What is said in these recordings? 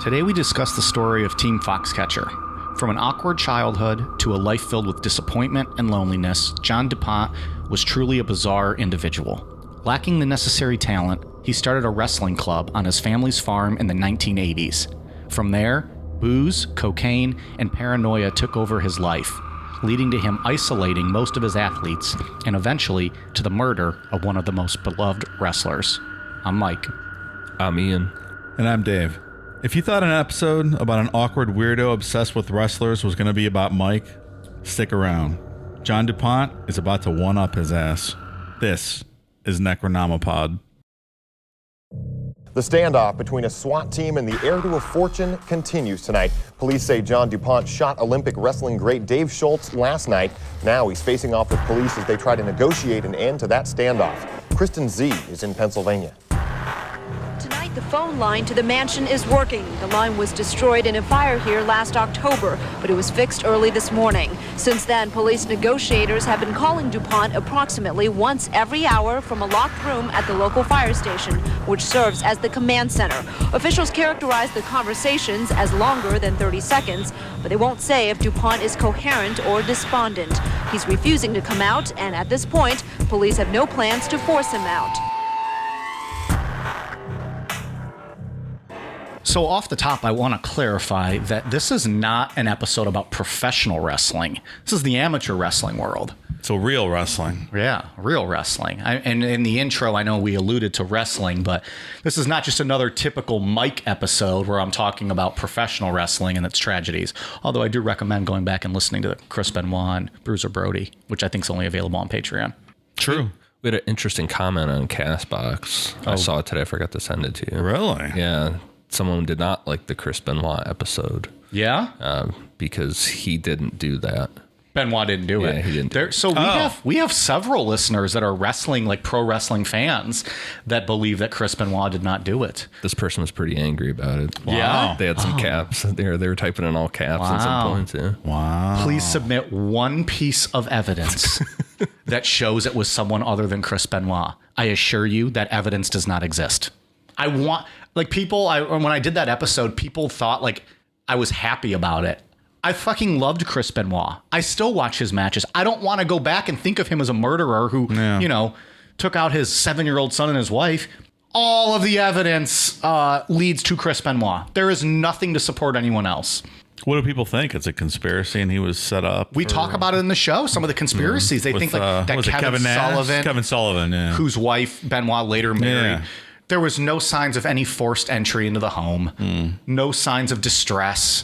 Today we discuss the story of Team Foxcatcher. From an awkward childhood to a life filled with disappointment and loneliness, John du Pont was truly a bizarre individual. Lacking the necessary talent, he started a wrestling club on his family's farm in the 1980s. From there, booze, cocaine, and paranoia took over his life, leading to him isolating most of his athletes and eventually to the murder of one of the most beloved wrestlers. I'm Mike. I'm Ian. And I'm Dave. If you thought an episode about an awkward weirdo obsessed with wrestlers was going to be about Mike, stick around. John du Pont is about to one-up his ass. This is Necronomipod. The standoff between a SWAT team and the heir to a fortune continues tonight. Police say John du Pont shot Olympic wrestling great Dave Schultz last night. Now he's facing off with police as they try to negotiate an end to that standoff. Kristen Z is in Pennsylvania. Tonight, the phone line to the mansion is working. The line was destroyed in a fire here last October, but it was fixed early this morning. Since then, police negotiators have been calling du Pont approximately once every hour from a locked room at the local fire station, which serves as the command center. Officials characterize the conversations as longer than 30 seconds, but they won't say if du Pont is coherent or despondent. He's refusing to come out, and at this point, police have no plans to force him out. So off the top, I want to clarify that this is not an episode about professional wrestling. This is the amateur wrestling world. So real wrestling. Yeah, real wrestling. And in the intro, I know we alluded to wrestling, but this is not just another typical Mike episode where I'm talking about professional wrestling and its tragedies. Although I do recommend going back and listening to Chris Benoit and Bruiser Brody, which I think is only available on Patreon. True. We had an interesting comment on Castbox. I saw it today. I forgot to send it to you. Really? Yeah. Someone did not like the Chris Benoit episode. Yeah? Because he didn't do that. Benoit didn't do it. Yeah, he didn't. So we have several listeners that are wrestling, like pro wrestling fans, that believe that Chris Benoit did not do it. This person was pretty angry about it. Wow. Yeah? They had some caps. They were typing in all caps at some points. Yeah. Wow. Please submit one piece of evidence that shows it was someone other than Chris Benoit. I assure you that evidence does not exist. I want, like, people, when I did that episode, people thought, like, I was happy about it. I fucking loved Chris Benoit. I still watch his matches. I don't want to go back and think of him as a murderer who, you know, took out his 7-year-old son and his wife. All of the evidence leads to Chris Benoit. There is nothing to support anyone else. What do people think? It's a conspiracy and he was set up? We talk about it in the show, some of the conspiracies. They think like that Kevin Sullivan, yeah. Whose wife Benoit later married. Yeah. There was no signs of any forced entry into the home. No signs of distress.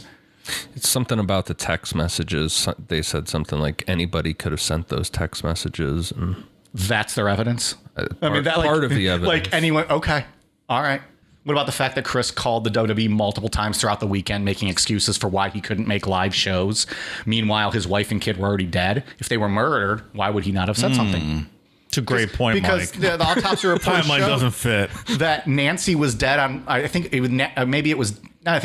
It's something about the text messages. They said something like anybody could have sent those text messages. And that's their evidence? Part of the evidence. Like anyone, okay. All right. What about the fact that Chris called the WWE multiple times throughout the weekend, making excuses for why he couldn't make live shows? Meanwhile, his wife and kid were already dead. If they were murdered, why would he not have said something? It's a great point, because Mike. The autopsy report timeline doesn't fit. That Nancy was dead on. I think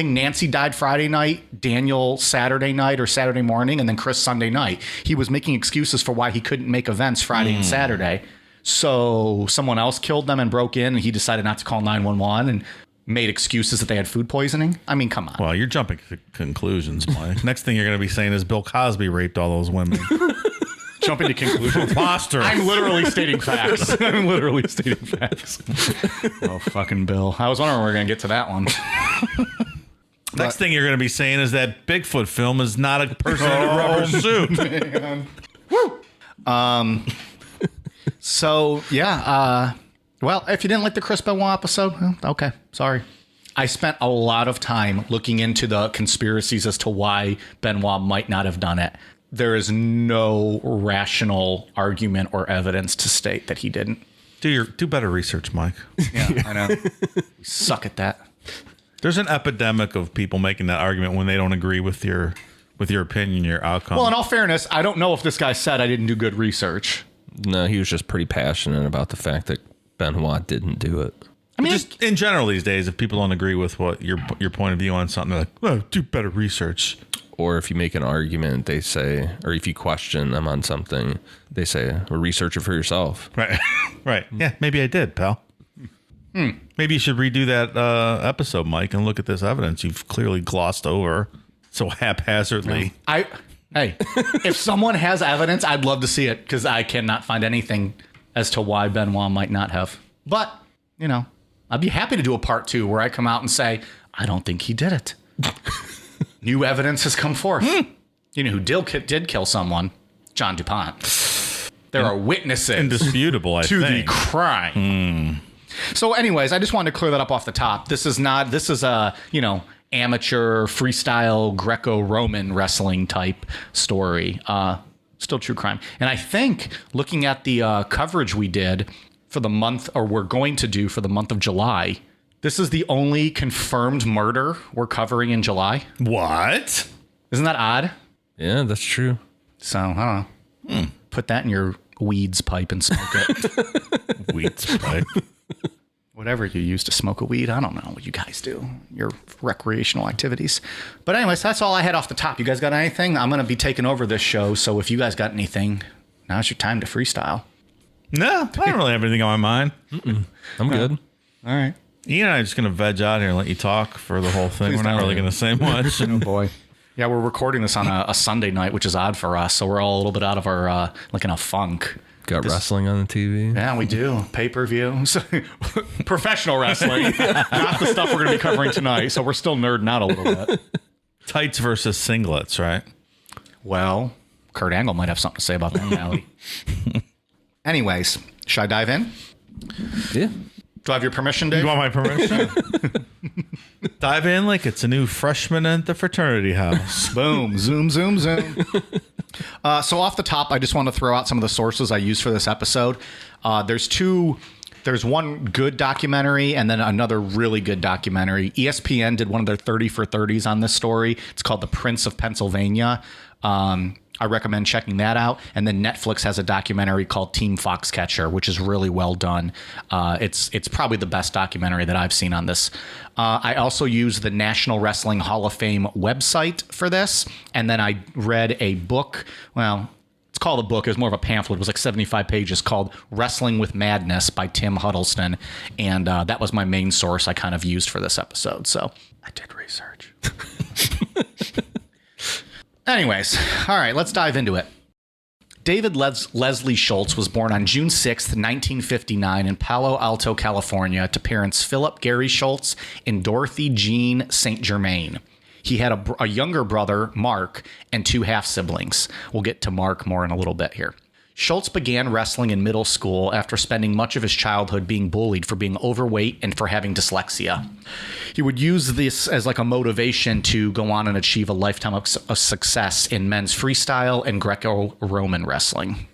Nancy died Friday night, Daniel Saturday night or Saturday morning, and then Chris Sunday night. He was making excuses for why he couldn't make events Friday and Saturday. So someone else killed them and broke in, and he decided not to call 911 and made excuses that they had food poisoning. I mean, come on. Well, you're jumping to conclusions, Mike. Next thing you're going to be saying is Bill Cosby raped all those women. Jumping to conclusions. Preposterous. I'm literally stating facts. Oh, fucking Bill. I was wondering when we were going to get to that one. Next thing you're going to be saying is that Bigfoot film is not a person in a rubber suit. Man. Woo! So, yeah. Well, if you didn't like the Chris Benoit episode, okay. Sorry. I spent a lot of time looking into the conspiracies as to why Benoit might not have done it. There is no rational argument or evidence to state that he didn't. Do better research, Mike. Yeah, I know. We suck at that. There's an epidemic of people making that argument when they don't agree with your opinion, your outcome. Well, in all fairness, I don't know if this guy said I didn't do good research. No, he was just pretty passionate about the fact that Benoit didn't do it. I mean, just in general these days, if people don't agree with what your point of view on something, they're like, well, do better research. Or if you make an argument, they say, or if you question them on something, they say, well, research it for yourself. Right. Right. Yeah, maybe I did, pal. Maybe you should redo that episode, Mike, and look at this evidence you've clearly glossed over so haphazardly. Hey, if someone has evidence, I'd love to see it because I cannot find anything as to why Benoit might not have. But, I'd be happy to do a part 2 where I come out and say, I don't think he did it. New evidence has come forth. You know who did kill someone? John du Pont. There are witnesses. Indisputable, to the crime. So anyways, I just wanted to clear that up off the top. This is a, amateur freestyle Greco-Roman wrestling type story. Still true crime. And I think looking at the coverage we did for the month, or we're going to do for the month of July, this is the only confirmed murder we're covering in July. What? Isn't that odd? Yeah, that's true. So, I don't know. Put that in your weeds pipe and smoke it. Weeds pipe. Whatever you use to smoke a weed. I don't know what you guys do. Your recreational activities. But anyways, that's all I had off the top. You guys got anything? I'm going to be taking over this show. So if you guys got anything, now's your time to freestyle. No, I don't really have anything on my mind. I'm good. All right. Ian and I are just going to veg out here and let you talk for the whole thing. We're not really going to say much. Oh, boy. Yeah, we're recording this on a Sunday night, which is odd for us. So we're all a little bit out of our, in a funk. Got wrestling on the TV. Yeah, we do. Pay-per-view. Professional wrestling. Not the stuff we're going to be covering tonight. So we're still nerding out a little bit. Tights versus singlets, right? Well, Kurt Angle might have something to say about that, Allie. Anyways, should I dive in? Yeah. Do I have your permission, Dave? You want my permission? Dive in like it's a new freshman at the fraternity house. Boom. Zoom, zoom, zoom. So off the top, I just want to throw out some of the sources I used for this episode. There's one good documentary and then another really good documentary. ESPN did one of their 30 for 30s on this story. It's called The Prince of Pennsylvania. I recommend checking that out. And then Netflix has a documentary called Team Foxcatcher, which is really well done. It's probably the best documentary that I've seen on this. I also used the National Wrestling Hall of Fame website for this. And then I read a book. Well, it's called a book. It was more of a pamphlet. It was like 75 pages called Wrestling with Madness by Tim Huddleston. And that was my main source I kind of used for this episode. So I did research. Anyways, all right, let's dive into it. David Leslie Schultz was born on June 6th, 1959 in Palo Alto, California, to parents Philip Gary Schultz and Dorothy Jean St. Germain. He had a younger brother, Mark, and 2 half-siblings. We'll get to Mark more in a little bit here. Schultz began wrestling in middle school after spending much of his childhood being bullied for being overweight and for having dyslexia. He would use this as like a motivation to go on and achieve a lifetime of success in men's freestyle and Greco-Roman wrestling.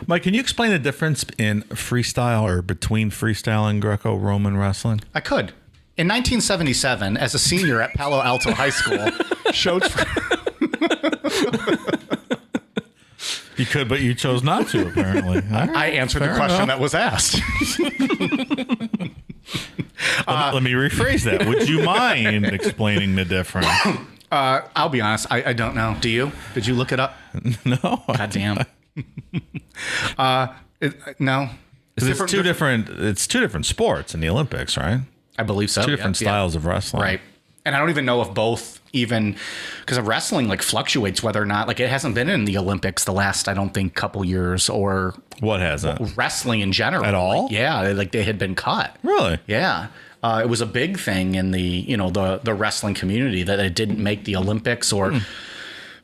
Mike, can you explain the difference in freestyle or between freestyle and Greco-Roman wrestling? I could. In 1977, as a senior at Palo Alto High School, Schultz... You could, but you chose not to, apparently. Right, I answered the question that was asked. Let me rephrase that. Would you mind explaining the difference? I'll be honest. I don't know. Do you? Did you look it up? No. God damn. No. It's two different sports in the Olympics, right? I believe so. Two different styles of wrestling. Right. And I don't even know if both even, because wrestling like fluctuates whether or not, like it hasn't been in the Olympics the last, I don't think, couple years, or what hasn't? Wrestling in general. At all? Like, yeah. Like they had been cut. Really? Yeah. It was a big thing in the, the wrestling community that it didn't make the Olympics, or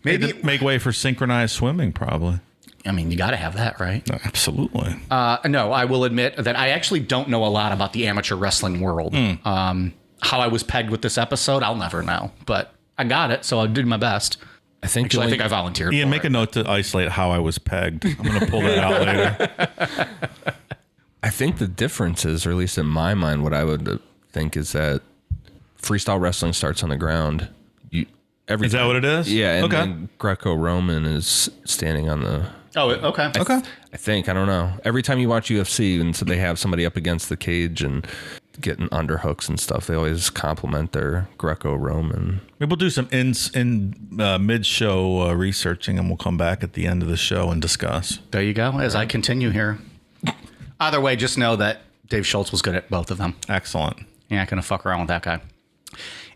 maybe make way for synchronized swimming, probably. I mean, you got to have that, right? Absolutely. No, I will admit that I actually don't know a lot about the amateur wrestling world. How I was pegged with this episode, I'll never know. But I got it, so I did my best. I think I volunteered. Ian, for make it. a note to isolate how I was pegged. I'm going to pull that out later. I think the difference is, or at least in my mind, what I would think is that freestyle wrestling starts on the ground. Is that what it is? Yeah, and then Greco-Roman is standing on the... Oh, okay. I think. I don't know. Every time you watch UFC, and so they have somebody up against the cage and getting underhooks and stuff, they always compliment their Greco-Roman. Maybe we'll do some mid-show researching, and we'll come back at the end of the show and discuss. There you go. As I continue here. Either way, just know that Dave Schultz was good at both of them. Excellent. Yeah, I couldn't fuck around with that guy.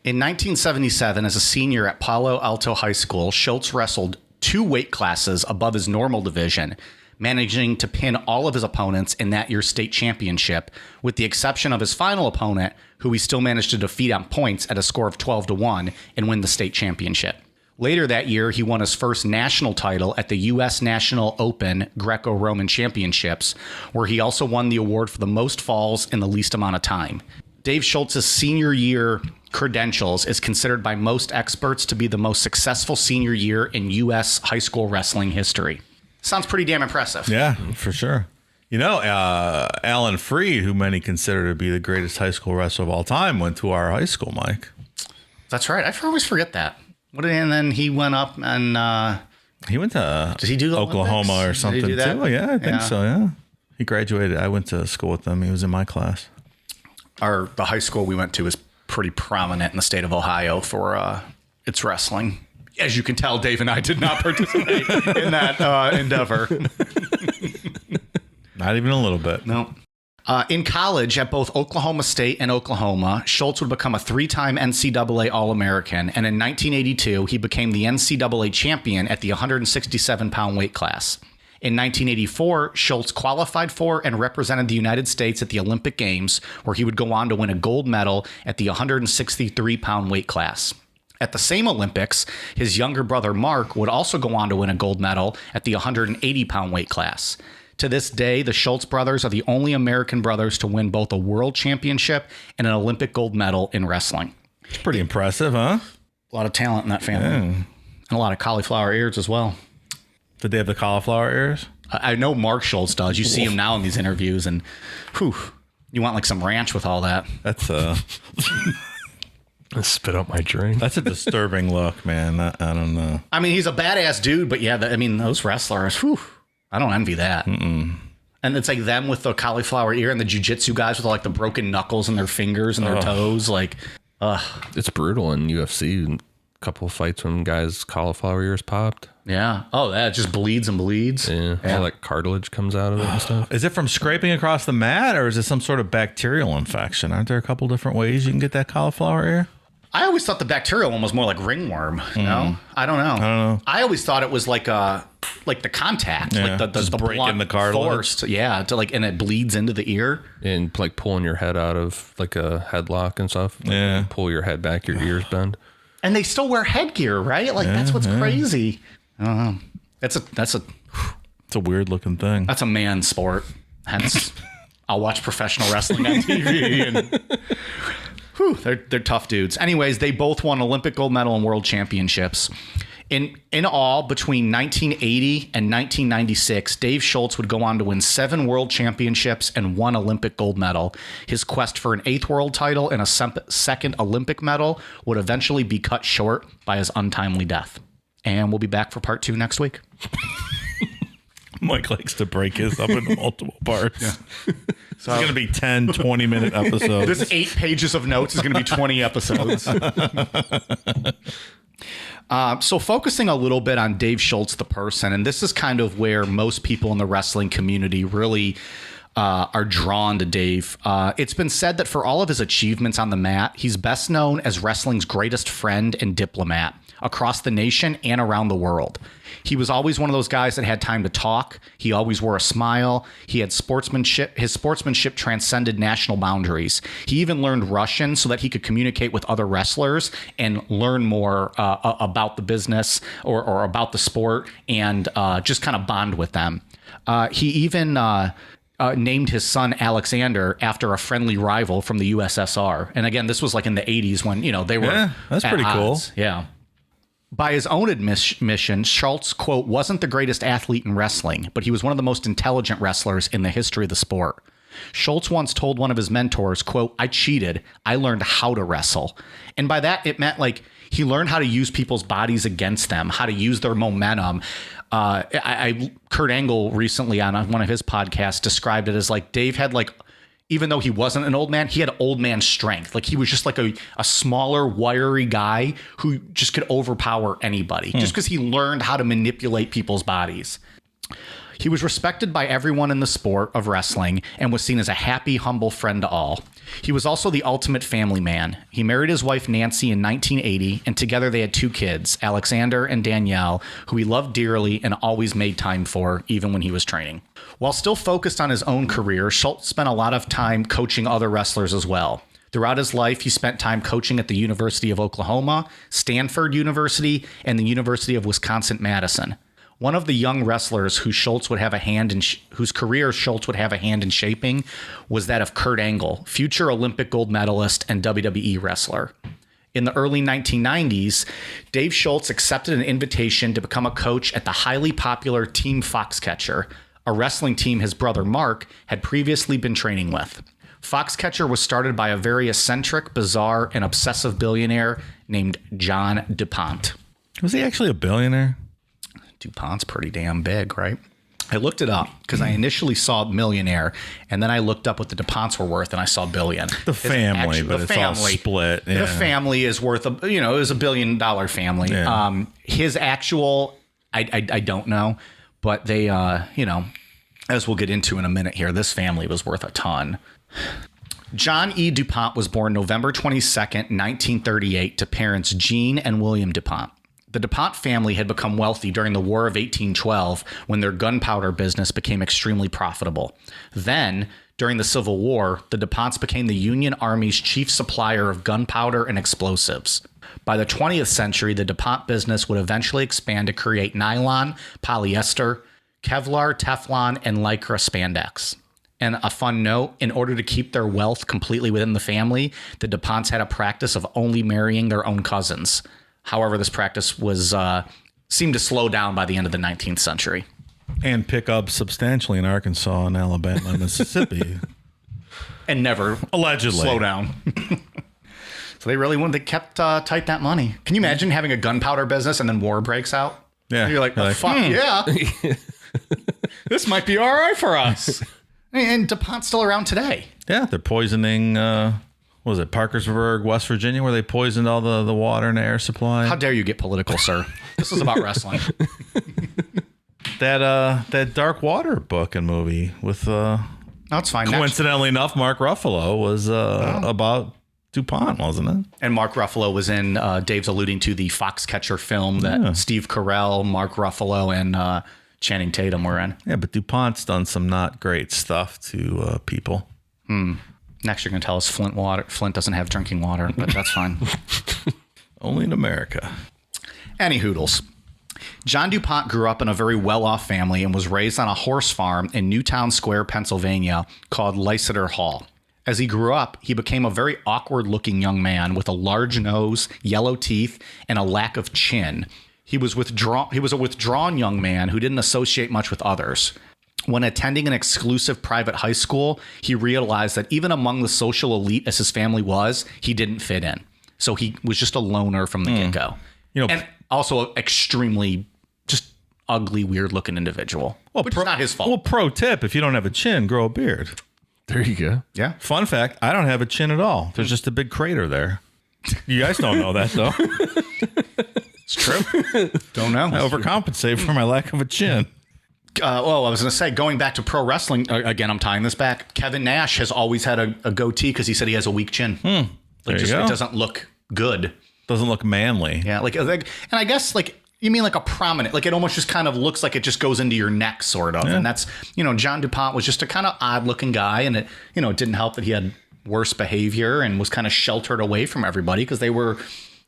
In 1977, as a senior at Palo Alto High School, Schultz wrestled 2 weight classes above his normal division, managing to pin all of his opponents in that year's state championship, with the exception of his final opponent, who he still managed to defeat on points at a score of 12-1 and win the state championship. Later that year, he won his first national title at the U.S. National Open Greco-Roman Championships, where he also won the award for the most falls in the least amount of time. Dave Schultz's senior year credentials is considered by most experts to be the most successful senior year in U.S. high school wrestling history. Sounds pretty damn impressive. Yeah, for sure. You know, Alan Freed, who many consider to be the greatest high school wrestler of all time, went to our high school, Mike. That's right. I always forget that. And then he went up and... he went to did he do the Oklahoma Olympics? or something, Did he do that? too. Yeah, I think so, yeah. He graduated. I went to school with him. He was in my class. The high school we went to is pretty prominent in the state of Ohio for its wrestling. As you can tell, Dave and I did not participate in that endeavor. Not even a little bit. No. In college, at both Oklahoma State and Oklahoma, Schultz would become a 3-time NCAA All-American, and in 1982, he became the NCAA champion at the 167-pound weight class. In 1984, Schultz qualified for and represented the United States at the Olympic Games, where he would go on to win a gold medal at the 163-pound weight class. At the same Olympics, his younger brother Mark would also go on to win a gold medal at the 180-pound weight class. To this day, the Schultz brothers are the only American brothers to win both a world championship and an Olympic gold medal in wrestling. It's pretty impressive, huh? A lot of talent in that family. Yeah. And a lot of cauliflower ears as well. Did they have the cauliflower ears? I know Mark Schultz does. You see him now in these interviews, and whew, you want like some ranch with all that. That's I spit out my drink. That's a disturbing look, man. I don't know. I mean, he's a badass dude, but yeah, those wrestlers, whew, I don't envy that. And it's like them with the cauliflower ear and the jiu-jitsu guys with like the broken knuckles in their fingers and their toes. Like, it's brutal in UFC. A couple of fights when guys' cauliflower ears popped. Yeah. Oh, that just bleeds and bleeds. Yeah. All that cartilage comes out of it and stuff. Is it from scraping across the mat, or is it some sort of bacterial infection? Aren't there a couple different ways you can get that cauliflower ear? I always thought the bacterial one was more like ringworm. No, I don't know. I always thought it was like the contact, like the breaking the cartilage. Forced, and it bleeds into the ear. And like pulling your head out of like a headlock and stuff. Yeah. Pull your head back, your ears bend. And they still wear headgear, right? Like that's what's crazy. I don't know. It's a weird looking thing. That's a man sport. Hence, I'll watch professional wrestling on TV and. Whew, they're tough dudes. Anyways, they both won Olympic gold medal and world championships. In all, between 1980 and 1996, Dave Schultz would go on to win 7 world championships and 1 Olympic gold medal. His quest for an 8th world title and a second Olympic medal would eventually be cut short by his untimely death. And we'll be back for part 2 next week. Mike likes to break his up into multiple parts. Yeah. So it's going to be 10, 20-minute episodes. This 8 pages of notes is going to be 20 episodes. So focusing a little bit on Dave Schultz, the person, and this is kind of where most people in the wrestling community really are drawn to Dave. It's been said that for all of his achievements on the mat, he's best known as wrestling's greatest friend and diplomat across the nation and around the world. He was always one of those guys that had time to talk. He always wore a smile. He had sportsmanship. His sportsmanship transcended national boundaries. He even learned Russian so that he could communicate with other wrestlers and learn more about the business or about the sport and just kind of bond with them. He even named his son Alexander after a friendly rival from the USSR. And again, this was like in the 80s when, they were that's pretty odds. Cool. Yeah. By his own admission, Schultz, quote, wasn't the greatest athlete in wrestling, but he was one of the most intelligent wrestlers in the history of the sport. Schultz once told one of his mentors, quote, I cheated. I learned how to wrestle. And by that, it meant like he learned how to use people's bodies against them, how to use their momentum. Kurt Angle recently on one of his podcasts described it as like Dave had like, even though he wasn't an old man, he had old man strength. Like he was just like a smaller, wiry guy who just could overpower anybody just because he learned how to manipulate people's bodies. He was respected by everyone in the sport of wrestling and was seen as a happy, humble friend to all. He was also the ultimate family man. He married his wife Nancy in 1980, and together they had 2 kids, Alexander and Danielle, who he loved dearly and always made time for, even when he was training. While still focused on his own career, Schultz spent a lot of time coaching other wrestlers as well. Throughout his life, he spent time coaching at the University of Oklahoma, Stanford University, and the University of Wisconsin-Madison. One of the young wrestlers whose career Schultz would have a hand in shaping was that of Kurt Angle, future Olympic gold medalist and WWE wrestler. In the early 1990s, Dave Schultz accepted an invitation to become a coach at the highly popular Team Foxcatcher, a wrestling team his brother Mark had previously been training with. Foxcatcher was started by a very eccentric, bizarre, and obsessive billionaire named John du Pont. Was he actually a billionaire? DuPont's pretty damn big, right? I looked it up because I initially saw millionaire, and then I looked up what the DuPonts were worth, and I saw billion. The family, but it's all split. Yeah. The family is worth, it was $1 billion family. Yeah. His actual, I don't know, but they, as we'll get into in a minute here, this family was worth a ton. John E. DuPont was born November 22nd, 1938, to parents Jean and William DuPont. The DuPont family had become wealthy during the War of 1812 when their gunpowder business became extremely profitable. Then, during the Civil War, the DuPonts became the Union Army's chief supplier of gunpowder and explosives. By the 20th century, the DuPont business would eventually expand to create nylon, polyester, Kevlar, Teflon, and Lycra spandex. And a fun note, in order to keep their wealth completely within the family, the DuPonts had a practice of only marrying their own cousins. However, this practice seemed to slow down by the end of the 19th century. And pick up substantially in Arkansas and Alabama and Mississippi. And never allegedly slow down. So they kept tight that money. Can you imagine having a gunpowder business and then war breaks out? Yeah. And you're like, fuck yeah. This might be all right for us. And DuPont's still around today. Yeah, they're poisoning, what was it, Parkersburg, West Virginia, where they poisoned all the water and air supply. How dare you get political, sir? This is about wrestling. That Dark Water book and movie with, no, it's fine. Coincidentally enough, Mark Ruffalo was about DuPont, wasn't it? And Mark Ruffalo was in, Dave's alluding to the Foxcatcher film that Steve Carell, Mark Ruffalo, and Channing Tatum were in. Yeah, but DuPont's done some not great stuff to people. Next, you're going to tell us Flint doesn't have drinking water, but that's fine. Only in America. Any hoodles. John du Pont grew up in a very well-off family and was raised on a horse farm in Newtown Square, Pennsylvania, called Lysander Hall. As he grew up, he became a very awkward-looking young man with a large nose, yellow teeth, and a lack of chin. He was a withdrawn young man who didn't associate much with others. When attending an exclusive private high school, he realized that even among the social elite as his family was, he didn't fit in. So he was just a loner from the get-go. And also an extremely just ugly, weird-looking individual, which is not his fault. Well, pro tip, if you don't have a chin, grow a beard. There you go. Yeah. Fun fact, I don't have a chin at all. There's just a big crater there. You guys don't know that, though. It's true. Don't know. I overcompensate for my lack of a chin. I was going to say, going back to pro wrestling, again, I'm tying this back. Kevin Nash has always had a goatee because he said he has a weak chin. There you go. It doesn't look good. Doesn't look manly. Yeah, and I guess you mean like a prominent, it almost just kind of looks like it just goes into your neck, sort of. Yeah. And that's, John du Pont was just a kind of odd looking guy, and it didn't help that he had worse behavior and was kind of sheltered away from everybody because they were,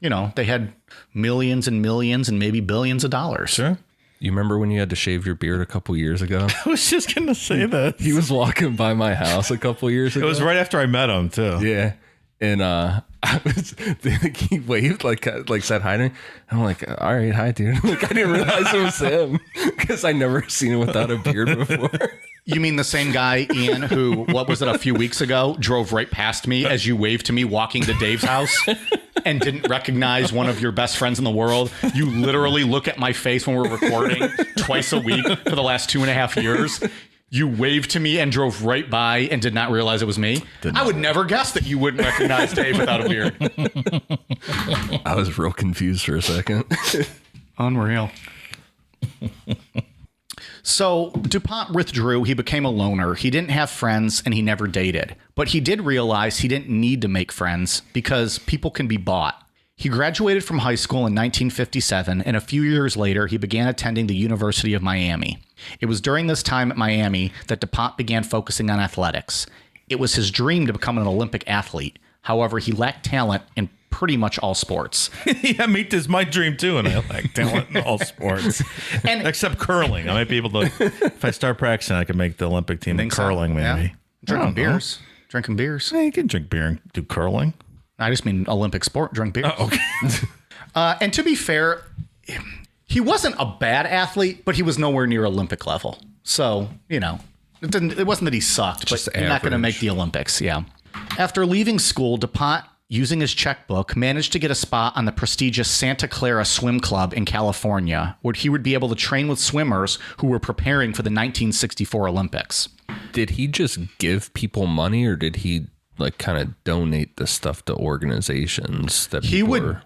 they had millions and millions and maybe billions of dollars. Sure. You remember when you had to shave your beard a couple years ago? I was just going to say that. He was walking by my house a couple years ago. It was right after I met him, too. Yeah. And he waved, said hi to me. I'm like, all right, hi, dude. I didn't realize it was him because I never seen him without a beard before. You mean the same guy, Ian, who, a few weeks ago, drove right past me as you waved to me walking to Dave's house and didn't recognize one of your best friends in the world? You literally look at my face when we're recording twice a week for the last 2.5 years. You waved to me and drove right by and did not realize it was me. I would never guess that you wouldn't recognize Dave without a beard. I was real confused for a second. Unreal. So DuPont withdrew. He became a loner. He didn't have friends and he never dated. But he did realize he didn't need to make friends because people can be bought. He graduated from high school in 1957, and a few years later, he began attending the University of Miami. It was during this time at Miami that DuPont began focusing on athletics. It was his dream to become an Olympic athlete. However, he lacked talent in pretty much all sports. Yeah, this is my dream too, and I lack talent in all sports. And except curling. I might be able to, if I start practicing, I can make the Olympic team in curling, maybe. Yeah. Drinking beers. Yeah, you can drink beer and do curling. I just mean Olympic sport, drink beer. Oh, okay. And to be fair, he wasn't a bad athlete, but he was nowhere near Olympic level. So, it wasn't that he sucked, Just but not going to make the Olympics. Yeah. After leaving school, DuPont, using his checkbook, managed to get a spot on the prestigious Santa Clara Swim Club in California, where he would be able to train with swimmers who were preparing for the 1964 Olympics. Did he just give people money, or did he kind of donate the stuff to organizations that he would?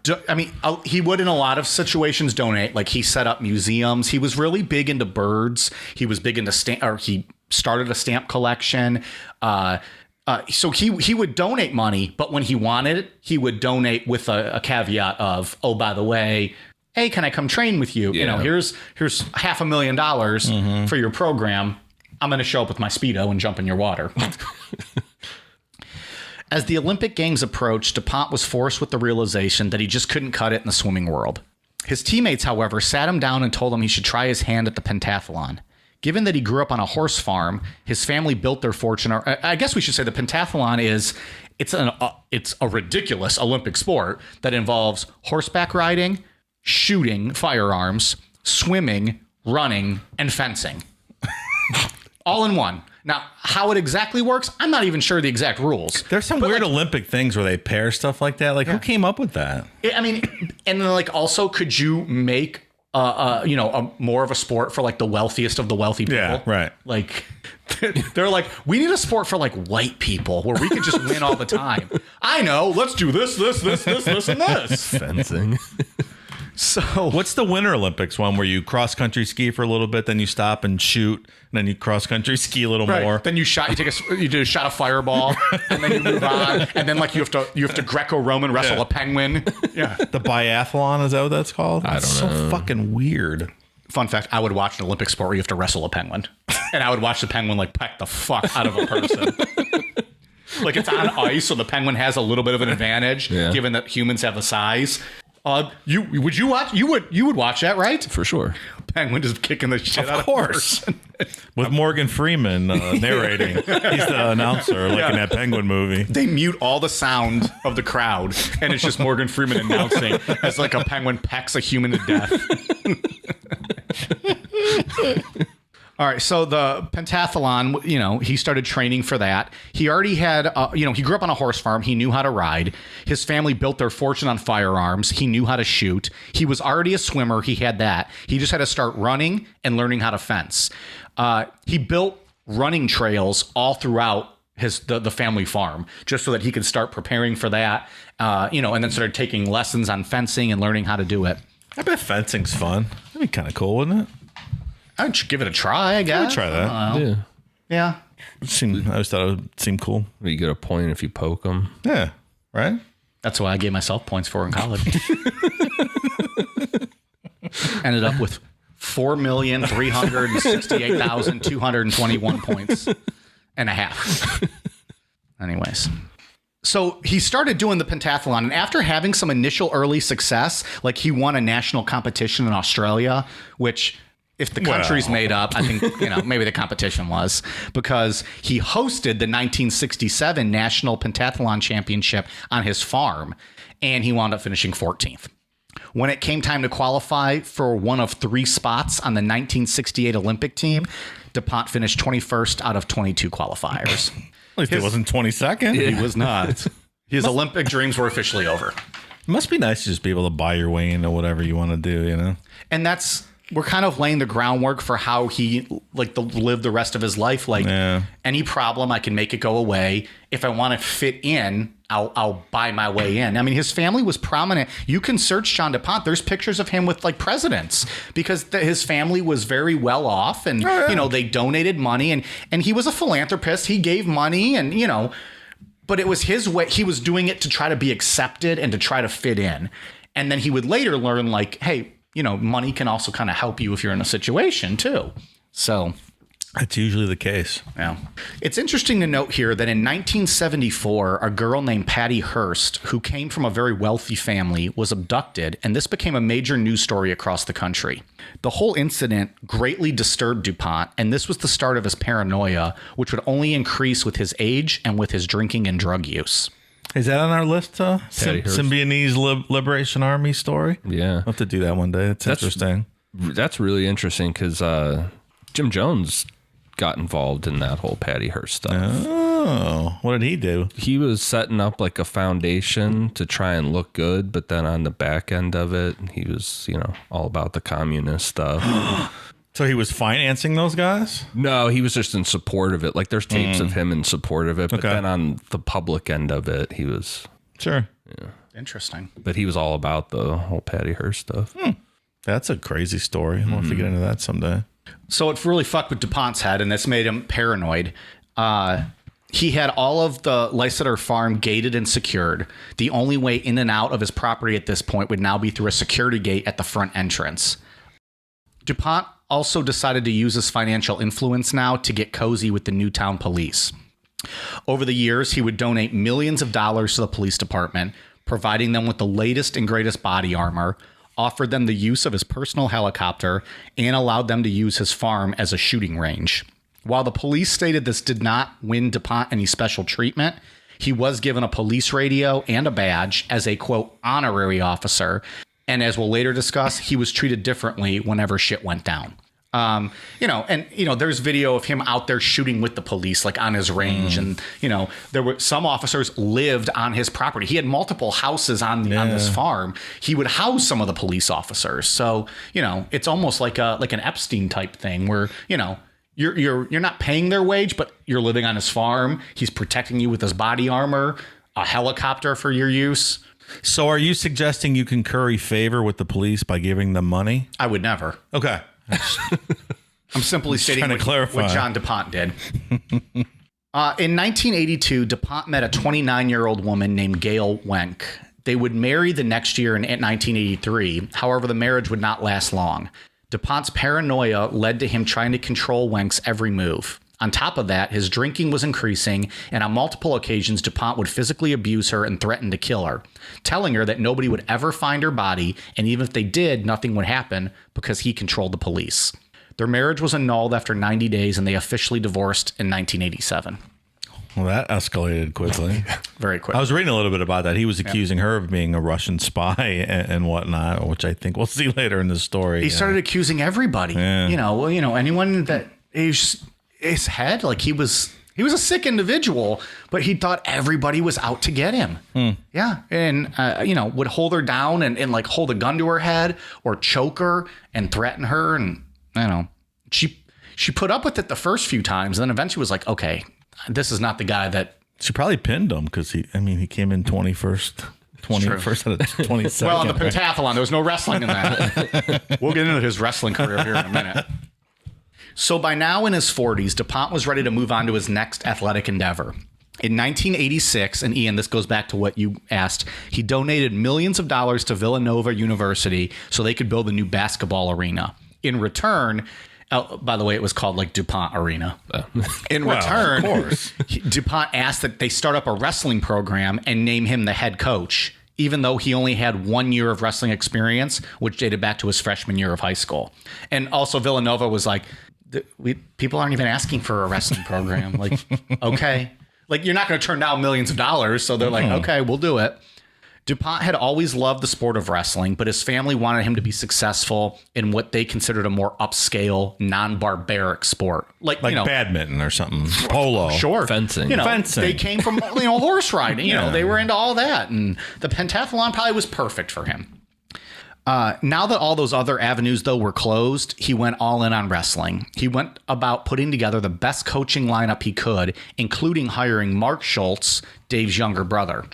He would in a lot of situations donate. Like he set up museums. He was really big into birds. He was big into he started a stamp collection. So he would donate money, but when he wanted it, he would donate with a caveat of, oh, by the way, hey, can I come train with you? Yeah. Here's $500,000 for your program. I'm going to show up with my Speedo and jump in your water. As the Olympic Games approached, DuPont was forced with the realization that he just couldn't cut it in the swimming world. His teammates, however, sat him down and told him he should try his hand at the pentathlon. Given that he grew up on a horse farm, his family built their fortune. I guess we should say the pentathlon it's a ridiculous Olympic sport that involves horseback riding, shooting firearms, swimming, running, and fencing. All in one. Now, how it exactly works, I'm not even sure the exact rules. There's some weird Olympic things where they pair stuff like that. Who came up with that? I mean, and then also, could you make a more of a sport for the wealthiest of the wealthy people? Yeah, right. They're like, we need a sport for white people where we could just win all the time. I know. Let's do this, and this. Fencing. So what's the Winter Olympics one where you cross country ski for a little bit, then you stop and shoot, and then you cross country ski a little more? Then you do a shot of fireball, and then you move on, and then you have to Greco-Roman wrestle a penguin. Yeah, the biathlon, is that what that's called? I don't know. So fucking weird. Fun fact: I would watch an Olympic sport where you have to wrestle a penguin, and I would watch the penguin peck the fuck out of a person. It's on ice, so the penguin has a little bit of an advantage, given that humans have the size. You would watch that, right? For sure. Penguin just kicking the shit out of course. With Morgan Freeman narrating. He's the announcer in that Penguin movie. They mute all the sound of the crowd, and it's just Morgan Freeman announcing as a penguin pecks a human to death. All right, so the pentathlon, he started training for that. He already had, he grew up on a horse farm. He knew how to ride. His family built their fortune on firearms. He knew how to shoot. He was already a swimmer. He had that. He just had to start running and learning how to fence. He built running trails all throughout the family farm just so that he could start preparing for that, and then started taking lessons on fencing and learning how to do it. I bet fencing's fun. That'd be kind of cool, wouldn't it? I'd give it a try, I guess. I would try that. Yeah. I always thought it would seem cool. You get a point if you poke them. Yeah. Right? That's what I gave myself points for in college. Ended up with 4,368,221 points and a half. Anyways. So he started doing the pentathlon, and after having some initial early success, he won a national competition in Australia, which... if the country's made up, I think, maybe the competition was, because he hosted the 1967 National Pentathlon Championship on his farm, and he wound up finishing 14th. When it came time to qualify for one of 3 spots on the 1968 Olympic team, DuPont finished 21st out of 22 qualifiers. At least it wasn't 22nd. He was not. His Olympic dreams were officially over. It must be nice to just be able to buy your way into whatever you want to do, And that's... we're kind of laying the groundwork for how he live the rest of his life. Like any problem, I can make it go away. If I want to fit in, I'll buy my way in. I mean, his family was prominent. You can search John du Pont. There's pictures of him with like presidents because his family was very well off, and they donated money, and he was a philanthropist. He gave money, and but it was his way. He was doing it to try to be accepted and to try to fit in. And then he would later learn, like, hey, money can also kind of help you if you're in a situation too. So that's usually the case. Yeah. It's interesting to note here that in 1974, a girl named Patty Hearst, who came from a very wealthy family, was abducted, and this became a major news story across the country. The whole incident greatly disturbed du Pont, and this was the start of his paranoia, which would only increase with his age and with his drinking and drug use. Is that on our list? Symbionese Liberation Army story? Yeah. I'll have to do that one day. That's interesting. That's really interesting because Jim Jones got involved in that whole Patty Hearst stuff. Oh, what did he do? He was setting up like a foundation to try and look good, but then on the back end of it, he was, all about the communist stuff. So he was financing those guys? No, he was just in support of it. Like there's tapes of him in support of it, but then on the public end of it, he was sure. Yeah. Interesting. But he was all about the whole Patty Hearst stuff. That's a crazy story. We'll have to get into that someday. So it really fucked with DuPont's head, and this made him paranoid. He had all of the Lysander farm gated and secured. The only way in and out of his property at this point would now be through a security gate at the front entrance. DuPont also decided to use his financial influence now to get cozy with the Newtown police. Over the years, he would donate millions of dollars to the police department, providing them with the latest and greatest body armor, offered them the use of his personal helicopter, and allowed them to use his farm as a shooting range. While the police stated this did not win DuPont any special treatment, he was given a police radio and a badge as a, quote, honorary officer. And as we'll later discuss, he was treated differently whenever shit went down. There's video of him out there shooting with the police, like on his range. And, there were some officers lived on his property. He had multiple houses on this farm. He would house some of the police officers. So, it's almost like an Epstein type thing where, you're not paying their wage, but you're living on his farm. He's protecting you with his body armor, a helicopter for your use. So are you suggesting you can curry favor with the police by giving them money? I would never. Okay. I'm simply stating what John du Pont did. In 1982, du Pont met a 29-year-old woman named Gail Wenck. They would marry the next year in 1983. However, the marriage would not last long. Du Pont's paranoia led to him trying to control Wenck's every move. On top of that, his drinking was increasing, and on multiple occasions, du Pont would physically abuse her and threaten to kill her, telling her that nobody would ever find her body, and even if they did, nothing would happen because he controlled the police. Their marriage was annulled after 90 days, and they officially divorced in 1987. Well, that escalated quickly. Very quick. I was reading a little bit about that. He was accusing her of being a Russian spy and whatnot, which I think we'll see later in the story. He started accusing everybody. Yeah. Anyone that his head, like he was a sick individual, but he thought everybody was out to get him. Yeah. And, would hold her down and like hold a gun to her head or choke her and threaten her. And, she put up with it the first few times. And then eventually was like, okay, this is not the guy that. She probably pinned him because he came in 21st out of 22nd. Well, on the pentathlon, there was no wrestling in that. We'll get into his wrestling career here in a minute. So by now in his 40s, du Pont was ready to move on to his next athletic endeavor. In 1986, and Ian, this goes back to what you asked, he donated millions of dollars to Villanova University so they could build a new basketball arena. In return, by the way, it was called like DuPont Arena. In return, of course, DuPont asked that they start up a wrestling program and name him the head coach, even though he only had 1 year of wrestling experience, which dated back to his freshman year of high school. And also Villanova was like, people aren't even asking for a wrestling program. Like, okay. Like, you're not going to turn down millions of dollars. So they're like, okay, we'll do it. DuPont had always loved the sport of wrestling, but his family wanted him to be successful in what they considered a more upscale, non-barbaric sport. Like badminton or something. Polo. Sure. Fencing. Fencing. They came from, horse riding. They were into all that. And the pentathlon probably was perfect for him. Now that all those other avenues, though, were closed, he went all in on wrestling. He went about putting together the best coaching lineup he could, including hiring Mark Schultz, Dave's younger brother.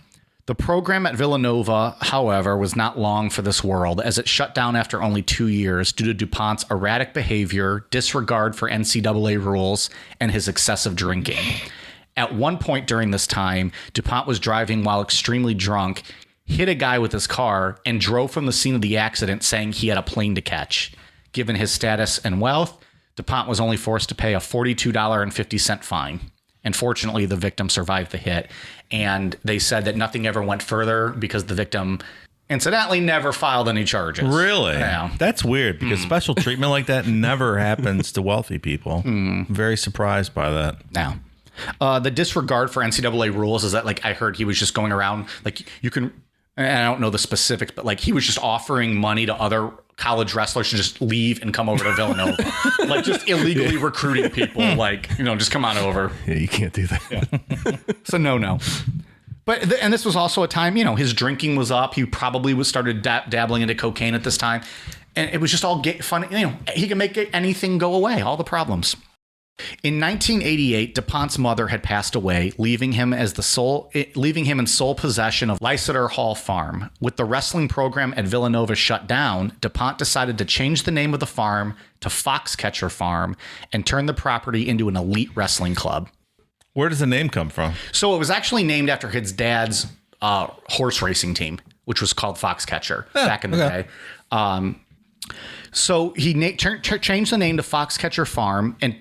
The program at Villanova, however, was not long for this world, as it shut down after only 2 years due to DuPont's erratic behavior, disregard for NCAA rules, and his excessive drinking. At one point during this time, DuPont was driving while extremely drunk, hit a guy with his car, and drove from the scene of the accident saying he had a plane to catch. Given his status and wealth, DuPont was only forced to pay a $42.50 fine. And fortunately, the victim survived the hit. And they said that nothing ever went further because the victim incidentally never filed any charges. Really? Yeah. That's weird because special treatment like that never happens to wealthy people. Very surprised by that. Now, the disregard for NCAA rules is that, like, I heard he was just going around, like, you can, and I don't know the specifics, but like he was just offering money to other college wrestlers to just leave and come over to Villanova. Like, just illegally recruiting people, like, you know, just come on over. Yeah, you can't do that. Yeah. So no. But and this was also a time, you know, his drinking was up. He probably started dabbling into cocaine at this time, and it was just all fun. You know, he can make anything go away, all the problems. In 1988, DuPont's mother had passed away, leaving him in sole possession of Lysander Hall Farm. With the wrestling program at Villanova shut down, DuPont decided to change the name of the farm to Foxcatcher Farm and turn the property into an elite wrestling club. Where does the name come from? So it was actually named after his dad's horse racing team, which was called Foxcatcher back in the day. So he changed the name to Foxcatcher Farm and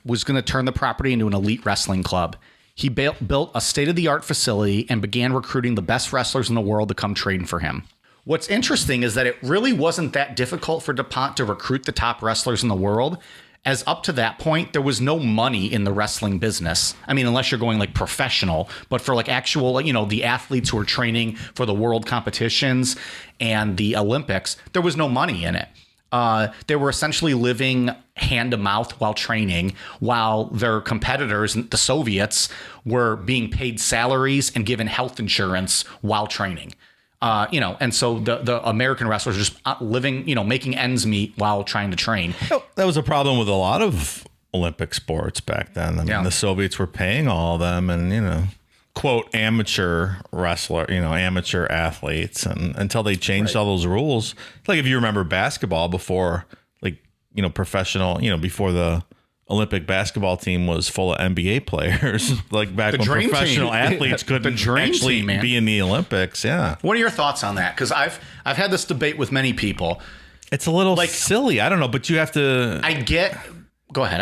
was going to turn the property into an elite wrestling club. He built a state-of-the-art facility and began recruiting the best wrestlers in the world to come train for him. What's interesting is that it really wasn't that difficult for DuPont to recruit the top wrestlers in the world, as up to that point, there was no money in the wrestling business. I mean, unless you're going like professional, but for like actual, you know, the athletes who are training for the world competitions and the Olympics, there was no money in it. They were essentially living hand to mouth while training, while their competitors, the Soviets, were being paid salaries and given health insurance while training. You know, and so the American wrestlers were just living, you know, making ends meet while trying to train. That was a problem with a lot of Olympic sports back then. I mean, the Soviets were paying all of them and, you know, quote, amateur wrestler, you know, amateur athletes. And until they changed all those rules, like if you remember basketball before, like, you know, professional, you know, before the Olympic basketball team was full of NBA players, like back when professional athletes couldn't actually be in the Olympics. Yeah. What are your thoughts on that? Because I've had this debate with many people. It's a little like silly. I don't know, but you have to. Go ahead.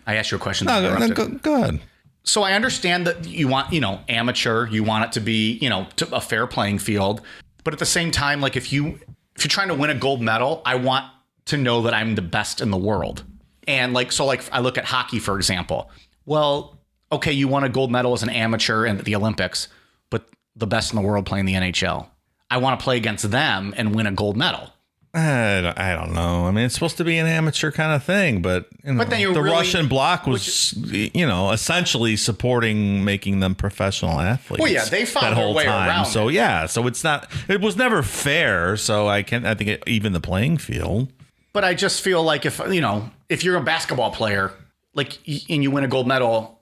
I asked you a question. No, go ahead. So I understand that you want, you know, amateur. You want it to be, you know, a fair playing field. But at the same time, like if you're trying to win a gold medal, I want to know that I'm the best in the world. And like, so like I look at hockey, for example. Well, okay, you won a gold medal as an amateur in the Olympics, but the best in the world playing the NHL. I want to play against them and win a gold medal. I don't know. I mean, it's supposed to be an amateur kind of thing, but, you know, but then the Russian bloc was, you know, essentially supporting making them professional athletes. Well, yeah, they found that their whole way time. around. So yeah, so it was never fair. So I think even the playing field. But I just feel like if you're a basketball player, like, and you win a gold medal,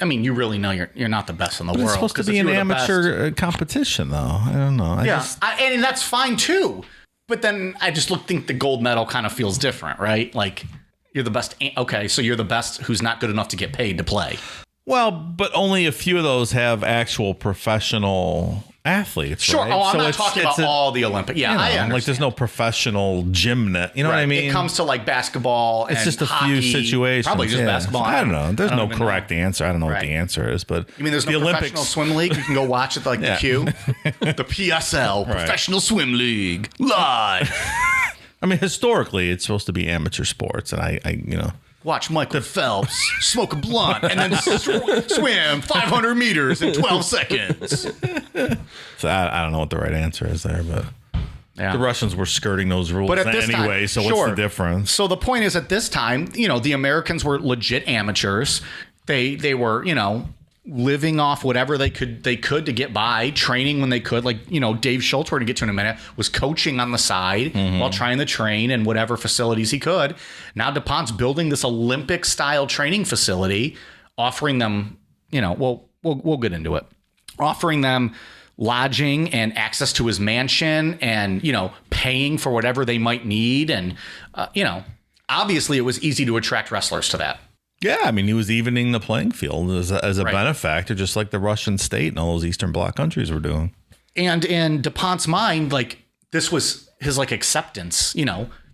I mean, you really know you're not the best in the world. It's supposed to be an amateur competition, though. I don't know. And that's fine too. But then I just think the gold medal kind of feels different, right? Like you're the best. Okay, so you're the best who's not good enough to get paid to play. Well, but only a few of those have actual professional athletes. Sure. Right? Oh, I'm not talking about all the Olympic. Yeah, I understand. Like there's no professional gymnast. You know what I mean? It comes to like basketball. It's just a few situations. Probably just basketball. I don't know. There's no correct answer. I don't know what the answer is, but you mean there's no professional swim league? You can go watch it like the Q, the PSL, Professional Swim League, live. I mean, historically, it's supposed to be amateur sports, and I watch Michael Phelps smoke a blunt and then swim 500 meters in 12 seconds. So I don't know what the right answer is there, but the Russians were skirting those rules anyway. So what's the difference? So the point is, at this time, you know, the Americans were legit amateurs. They were, you know, living off whatever they could to get by, training when they could. Like, Dave Schultz, we're going to get to in a minute, was coaching on the side while trying to train in whatever facilities he could. Now DuPont's building this Olympic-style training facility, offering them, we'll get into it, offering them lodging and access to his mansion and, paying for whatever they might need. And, obviously it was easy to attract wrestlers to that. Yeah, I mean, he was evening the playing field as a benefactor, just like the Russian state and all those Eastern Bloc countries were doing. And in DuPont's mind, like, this was his, like, acceptance.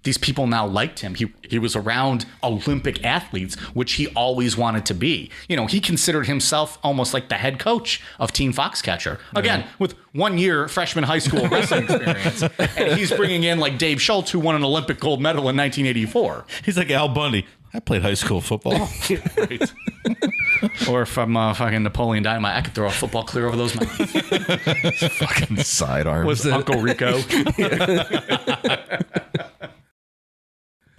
These people now liked him. He was around Olympic athletes, which he always wanted to be. He considered himself almost like the head coach of Team Foxcatcher. Again, with 1 year freshman high school wrestling experience. And he's bringing in, like, Dave Schultz, who won an Olympic gold medal in 1984. He's like Al Bundy. I played high school football. Right. Or if I'm fucking Napoleon Dynamite, I could throw a football clear over those mountains. Fucking sidearms. Was Uncle Rico.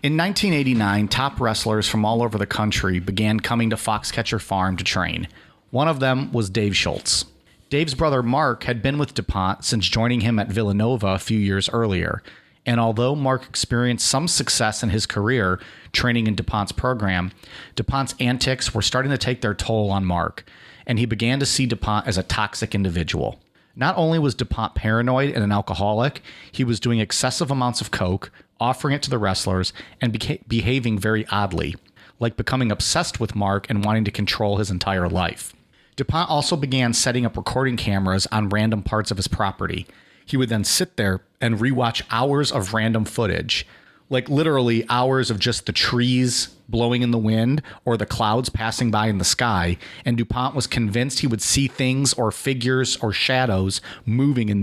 In 1989, top wrestlers from all over the country began coming to Foxcatcher Farm to train. One of them was Dave Schultz. Dave's brother Mark had been with DuPont since joining him at Villanova a few years earlier. And although Mark experienced some success in his career training in DuPont's program, DuPont's antics were starting to take their toll on Mark, and he began to see DuPont as a toxic individual. Not only was DuPont paranoid and an alcoholic, he was doing excessive amounts of coke, offering it to the wrestlers, and behaving very oddly, like becoming obsessed with Mark and wanting to control his entire life. DuPont also began setting up recording cameras on random parts of his property. He would then sit there and rewatch hours of random footage, like literally hours of just the trees blowing in the wind or the clouds passing by in the sky. And DuPont was convinced he would see things or figures or shadows moving in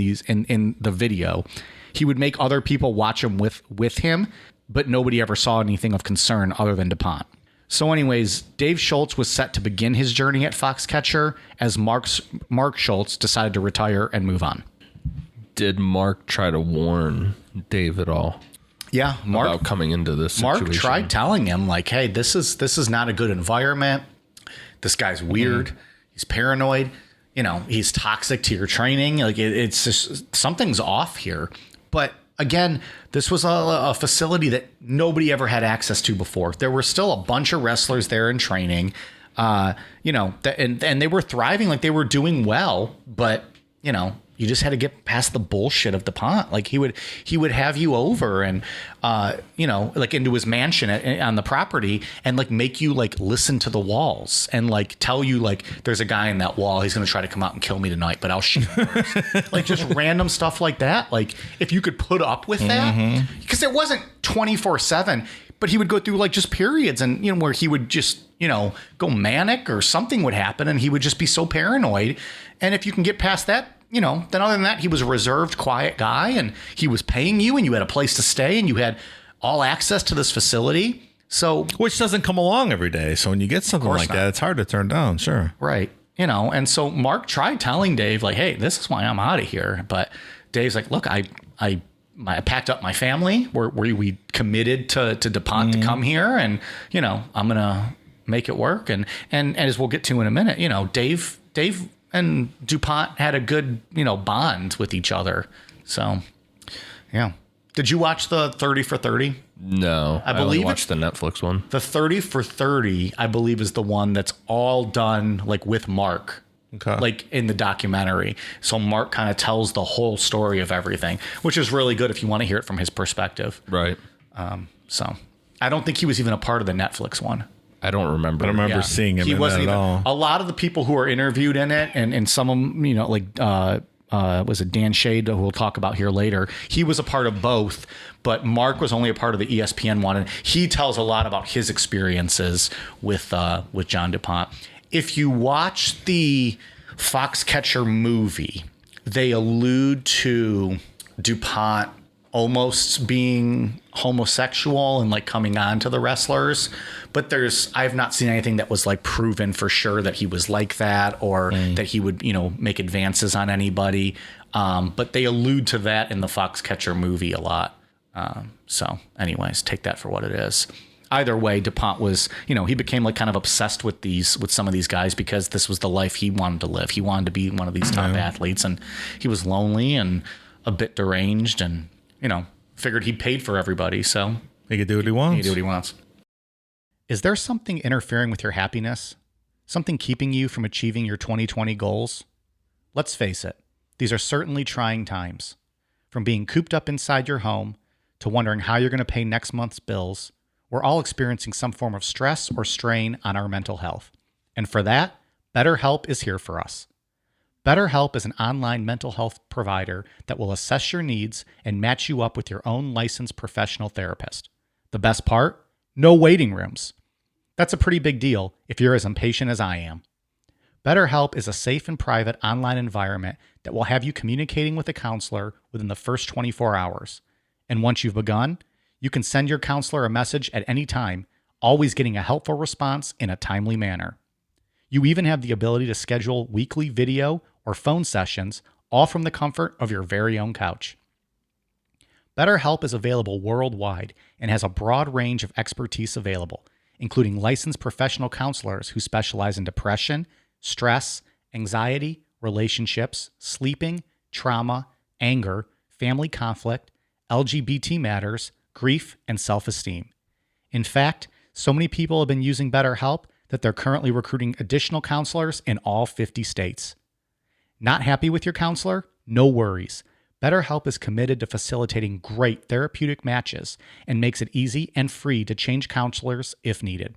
the video. He would make other people watch him with him, but nobody ever saw anything of concern other than DuPont. So anyways, Dave Schultz was set to begin his journey at Foxcatcher as Mark Schultz decided to retire and move on. Did Mark try to warn Dave at all? Yeah, about coming into this situation? Mark tried telling him, like, hey, this is not a good environment. This guy's weird. He's paranoid. He's toxic to your training. Like, it's just something's off here. But again, this was a facility that nobody ever had access to before. There were still a bunch of wrestlers there in training, and they were thriving, like they were doing well. But you just had to get past the bullshit of DuPont. Like he would have you over and like into his mansion on the property and like make you like listen to the walls and like tell you like there's a guy in that wall. He's going to try to come out and kill me tonight, but I'll shoot him first. Like just random stuff like that. Like if you could put up with that, because it wasn't 24/7, but he would go through like just periods and where he would just go manic or something would happen and he would just be so paranoid. And if you can get past that, then other than that, he was a reserved, quiet guy and he was paying you and you had a place to stay and you had all access to this facility. So, which doesn't come along every day. So when you get something like that, it's hard to turn down. Sure. Right. And so Mark tried telling Dave like, hey, this is why I'm out of here. But Dave's like, look, I packed up my family. We committed to DuPont to come here and, I'm going to make it work. And as we'll get to in a minute, Dave and DuPont had a good, bond with each other. So, yeah. Did you watch the 30 for 30? No, I only watched the Netflix one. The 30 for 30, I believe, is the one that's all done like with Mark, like in the documentary. So Mark kind of tells the whole story of everything, which is really good if you want to hear it from his perspective. Right. So I don't think he was even a part of the Netflix one. I don't remember. I don't remember seeing him. He wasn't even, at all. A lot of the people who are interviewed in it, and some of them, was it Dan Shade, who we'll talk about here later. He was a part of both, but Mark was only a part of the ESPN one, and he tells a lot about his experiences with John du Pont. If you watch the Foxcatcher movie, they allude to DuPont almost being homosexual and like coming on to the wrestlers, but I've not seen anything that was like proven for sure that he was like that or that he would, make advances on anybody. But they allude to that in the Foxcatcher movie a lot. So anyways, take that for what it is. either way, DuPont was, he became like kind of obsessed with some of these guys because this was the life he wanted to live. He wanted to be one of these top athletes, and he was lonely and a bit deranged, and, figured he paid for everybody. So He could do what he wants. he could do what he wants. Is there something interfering with your happiness? Something keeping you from achieving your 2020 goals? Let's face it, these are certainly trying times. From being cooped up inside your home to wondering how you're going to pay next month's bills, we're all experiencing some form of stress or strain on our mental health. And for that, BetterHelp is here for us. BetterHelp is an online mental health provider that will assess your needs and match you up with your own licensed professional therapist. The best part? No waiting rooms. That's a pretty big deal if you're as impatient as I am. BetterHelp is a safe and private online environment that will have you communicating with a counselor within the first 24 hours. And once you've begun, you can send your counselor a message at any time, always getting a helpful response in a timely manner. You even have the ability to schedule weekly video or phone sessions, all from the comfort of your very own couch. BetterHelp is available worldwide and has a broad range of expertise available, including licensed professional counselors who specialize in depression, stress, anxiety, relationships, sleeping, trauma, anger, family conflict, LGBT matters, grief, and self-esteem. In fact, so many people have been using BetterHelp that they're currently recruiting additional counselors in all 50 states. Not happy with your counselor? No worries. BetterHelp is committed to facilitating great therapeutic matches and makes it easy and free to change counselors if needed.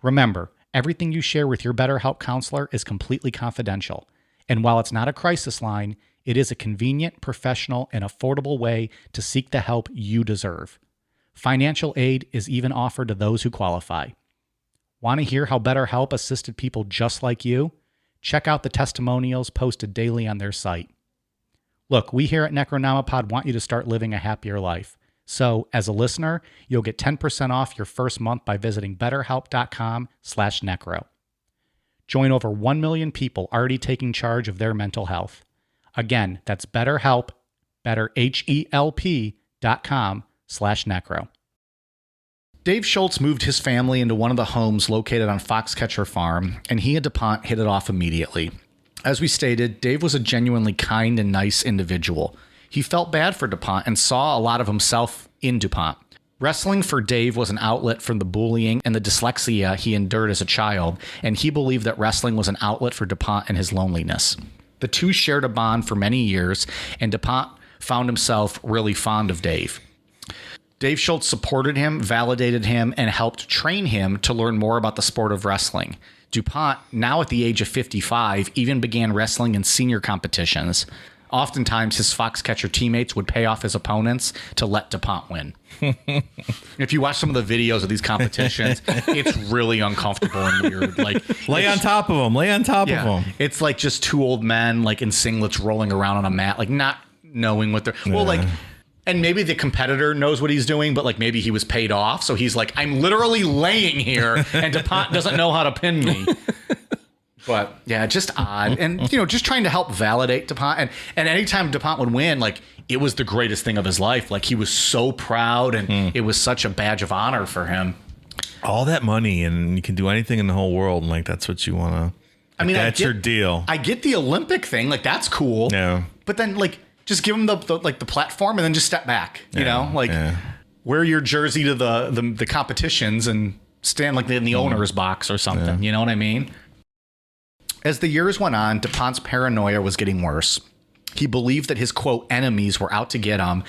Remember, everything you share with your BetterHelp counselor is completely confidential. And while it's not a crisis line, it is a convenient, professional, and affordable way to seek the help you deserve. Financial aid is even offered to those who qualify. Want to hear how BetterHelp assisted people just like you? Check out the testimonials posted daily on their site. Look, we here at Necronomipod want you to start living a happier life. So, as a listener, you'll get 10% off your first month by visiting betterhelp.com/necro. Join over 1 million people already taking charge of their mental health. Again, that's BetterHelp, betterhelp.com/necro. Dave Schultz moved his family into one of the homes located on Foxcatcher Farm, and he and DuPont hit it off immediately. As we stated, Dave was a genuinely kind and nice individual. He felt bad for DuPont and saw a lot of himself in DuPont. Wrestling for Dave was an outlet from the bullying and the dyslexia he endured as a child, and he believed that wrestling was an outlet for DuPont and his loneliness. The two shared a bond for many years, and DuPont found himself really fond of Dave. Dave Schultz supported him, validated him, and helped train him to learn more about the sport of wrestling. DuPont, now at the age of 55, even began wrestling in senior competitions. Oftentimes, his Foxcatcher teammates would pay off his opponents to let DuPont win. If you watch some of the videos of these competitions, it's really uncomfortable and weird. Like, Lay on top of them. Of them. It's like just two old men like in singlets rolling around on a mat, like not knowing what they're and maybe the competitor knows what he's doing, but like maybe he was paid off, so he's like, I'm literally laying here, and DuPont doesn't know how to pin me. But yeah, just odd. And, just trying to help validate DuPont. And anytime DuPont would win, like, it was the greatest thing of his life. Like, he was so proud, and it was such a badge of honor for him. All that money, and you can do anything in the whole world, and like that's what you want to. I mean, that's your deal. I get the Olympic thing, like that's cool. Yeah. But then, like, just give him the platform, and then just step back. Wear your jersey to the competitions and stand like in the owner's box or something. Yeah. You know what I mean? As the years went on, DuPont's paranoia was getting worse. He believed that his, quote, enemies were out to get him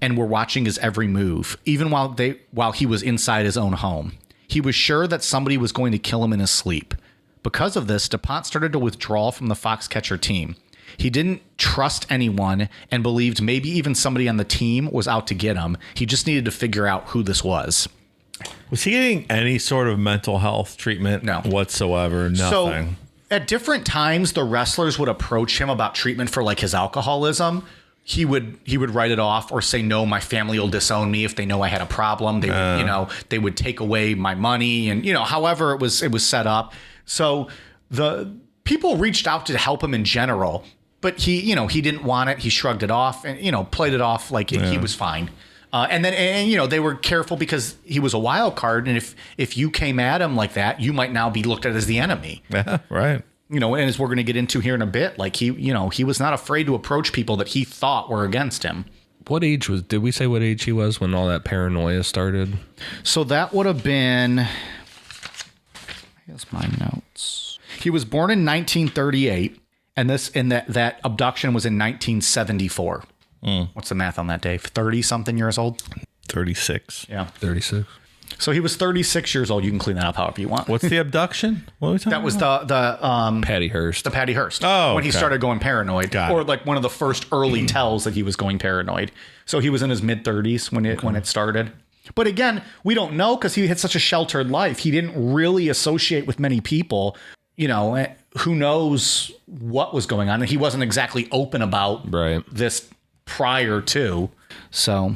and were watching his every move, even while he was inside his own home. He was sure that somebody was going to kill him in his sleep. Because of this, DuPont started to withdraw from the Foxcatcher team. He didn't trust anyone and believed maybe even somebody on the team was out to get him. He just needed to figure out who this was. Was he getting any sort of mental health treatment? No. Whatsoever? Nothing. So, at different times, the wrestlers would approach him about treatment for like his alcoholism. He would write it off or say, no, my family will disown me if they know I had a problem. They would, they would take away my money and, however it was set up. So the people reached out to help him in general, but he didn't want it. He shrugged it off and, played it off like he was fine. And they were careful because he was a wild card. And if you came at him like that, you might now be looked at as the enemy. Yeah, right. And as we're going to get into here in a bit, like he was not afraid to approach people that he thought were against him. What age did we say what age he was when all that paranoia started? So that would have been, here's my notes. He was born in 1938, and that abduction was in 1974. What's the math on that, Dave? 30-something years old? 36. Yeah. 36. So he was 36 years old. You can clean that up however you want. What's the abduction? What are we talking That was about? the Patty Hearst. the Patty Hearst. Oh, when he okay. started going paranoid, Got or it. like one of the first early tells that he was going paranoid. So he was in his mid 30s when it started. But again, we don't know because he had such a sheltered life. He didn't really associate with many people. Who knows what was going on? And he wasn't exactly open about this prior to. So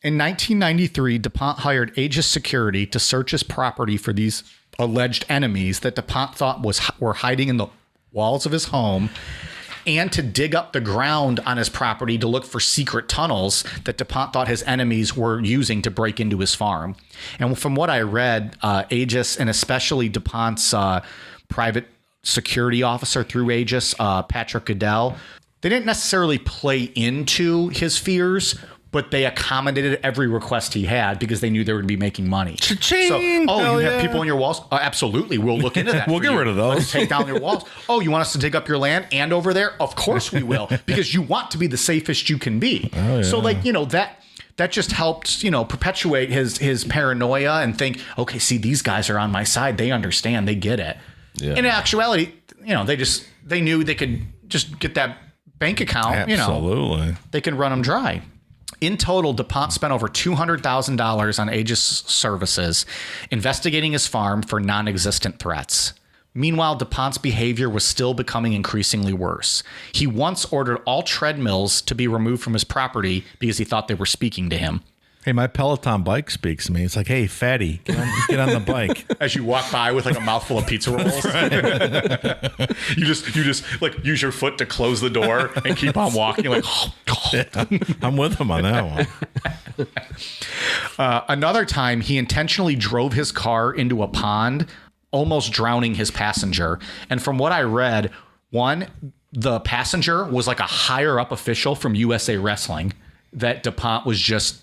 in 1993, DuPont hired Aegis Security to search his property for these alleged enemies that DuPont thought were hiding in the walls of his home, and to dig up the ground on his property to look for secret tunnels that DuPont thought his enemies were using to break into his farm. And from what I read, Aegis, and especially DuPont's private security officer through Aegis, Patrick Goodell, they didn't necessarily play into his fears, but they accommodated every request he had because they knew they would be making money. Cha-ching! So, Hell you have yeah. people on your walls? Absolutely. We'll look into that. We'll for get you. rid of those. Let's take down your walls. Oh, you want us to dig up your land and over there? Of course we will, because you want to be the safest you can be. Oh, yeah. So that just helped, perpetuate his paranoia and think, okay, see, these guys are on my side. They understand. They get it. Yeah. In actuality, they knew they could just get that bank account. Absolutely. They can run them dry. In total, DuPont spent over $200,000 on Aegis services, investigating his farm for non-existent threats. Meanwhile, DuPont's behavior was still becoming increasingly worse. He once ordered all treadmills to be removed from his property because he thought they were speaking to him. Hey, my Peloton bike speaks to me. It's like, hey, fatty, get on the bike. As you walk by with like a mouthful of pizza rolls, you just like use your foot to close the door and keep on walking. You're like, I'm with him on that one. Another time, he intentionally drove his car into a pond, almost drowning his passenger. And from what I read, the passenger was like a higher up official from USA Wrestling that DuPont was just,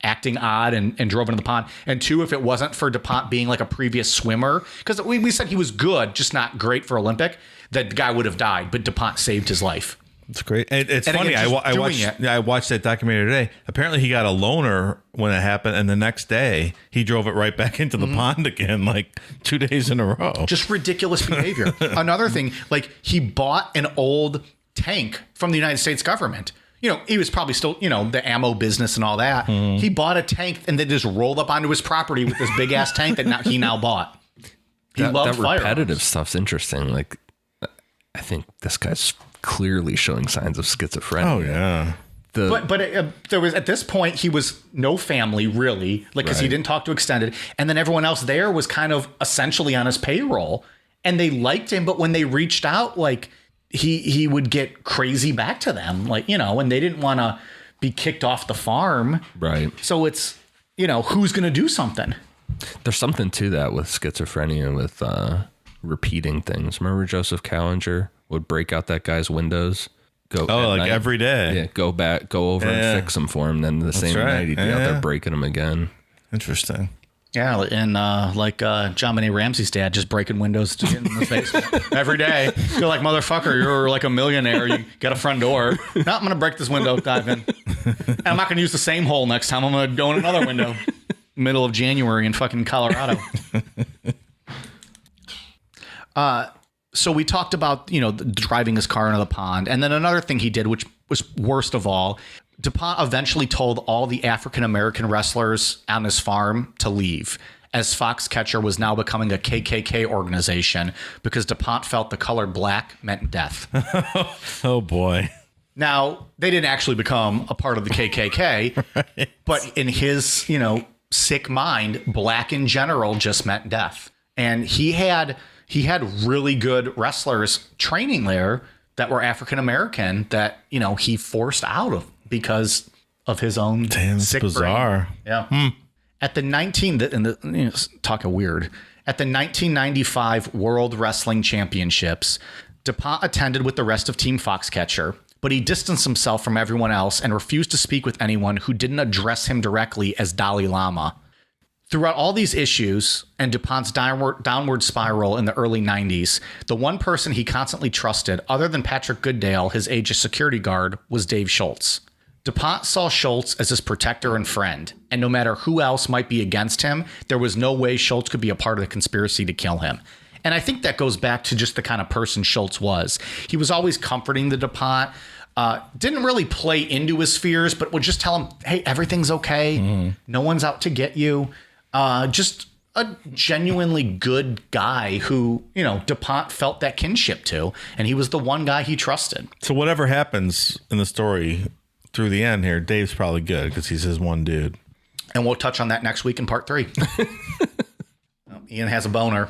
acting odd and drove into the pond. And two, if it wasn't for DuPont being like a previous swimmer, because we said he was good, just not great for Olympic, that the guy would have died, but DuPont saved his life. It's great. It's And funny. again, I watched that documentary today. Apparently, he got a loaner when it happened, and the next day he drove it right back into the pond again, like 2 days in a row. Just ridiculous behavior. Another thing, like he bought an old tank from the United States government. He was probably still, the ammo business and all that. He bought a tank and then just rolled up onto his property with this big ass tank that he now bought. He loved that firearms. repetitive stuff's interesting. Like, I think this guy's clearly showing signs of schizophrenia. Oh yeah. But there was, at this point, he was no family really, like, because he didn't talk to extended, and then everyone else there was kind of essentially on his payroll, and they liked him. But when they reached out, like, he would get crazy back to them, like, and they didn't want to be kicked off the farm. Right. So it's, who's going to do something? There's something to that with schizophrenia, with repeating things. Remember Joseph Callinger would break out that guy's windows? Go night, every day. Yeah, go over and fix them for him. Then the same night he'd be out there breaking them again. Interesting. Yeah, and John Benet Ramsey's dad, just breaking windows to get in the face every day. You're like, motherfucker, you're like a millionaire. You got a front door. No, I'm going to break this window, dive in. And I'm not going to use the same hole next time. I'm going to go in another window. Middle of January in fucking Colorado. So we talked about, driving his car into the pond. And then another thing he did, which was worst of all, DuPont eventually told all the African-American wrestlers on his farm to leave, as Foxcatcher was now becoming a KKK organization because DuPont felt the color black meant death. Oh, boy. Now, they didn't actually become a part of the KKK, right. But in his, sick mind, black in general just meant death. And he had really good wrestlers training there that were African-American that, he forced out of because of his own. Damn, it's sick bizarre. brain. Yeah. At the talking weird. At the 1995 World Wrestling Championships, DuPont attended with the rest of Team Foxcatcher, but he distanced himself from everyone else and refused to speak with anyone who didn't address him directly as Dalai Lama. Throughout all these issues and DuPont's downward spiral in the early 90s, the one person he constantly trusted, other than Patrick Goodale, his Aegis security guard, was Dave Schultz. DuPont saw Schultz as his protector and friend, and no matter who else might be against him, there was no way Schultz could be a part of the conspiracy to kill him. And I think that goes back to just the kind of person Schultz was. He was always comforting the DuPont, didn't really play into his fears, but would just tell him, hey, everything's okay. No one's out to get you. Just a genuinely good guy who, DuPont felt that kinship to, and he was the one guy he trusted. So whatever happens in the story through the end here, Dave's probably good because he's his one dude. And we'll touch on that next week in part 3. Ian has a boner.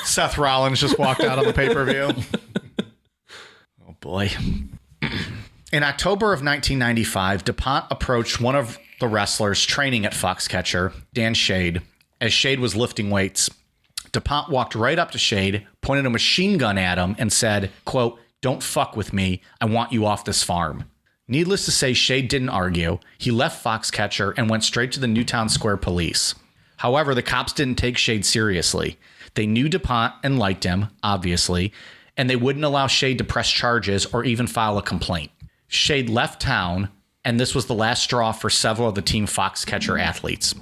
Seth Rollins just walked out on the pay-per-view. Oh, boy. In October of 1995, DuPont approached one of the wrestlers training at Foxcatcher, Dan Shade, as Shade was lifting weights. DuPont walked right up to Shade, pointed a machine gun at him, and said, quote, "Don't fuck with me. I want you off this farm." Needless to say, Shade didn't argue. He left Foxcatcher and went straight to the Newtown Square police. However, the cops didn't take Shade seriously. They knew DuPont and liked him, obviously, and they wouldn't allow Shade to press charges or even file a complaint. Shade left town, and this was the last straw for several of the Team Foxcatcher athletes.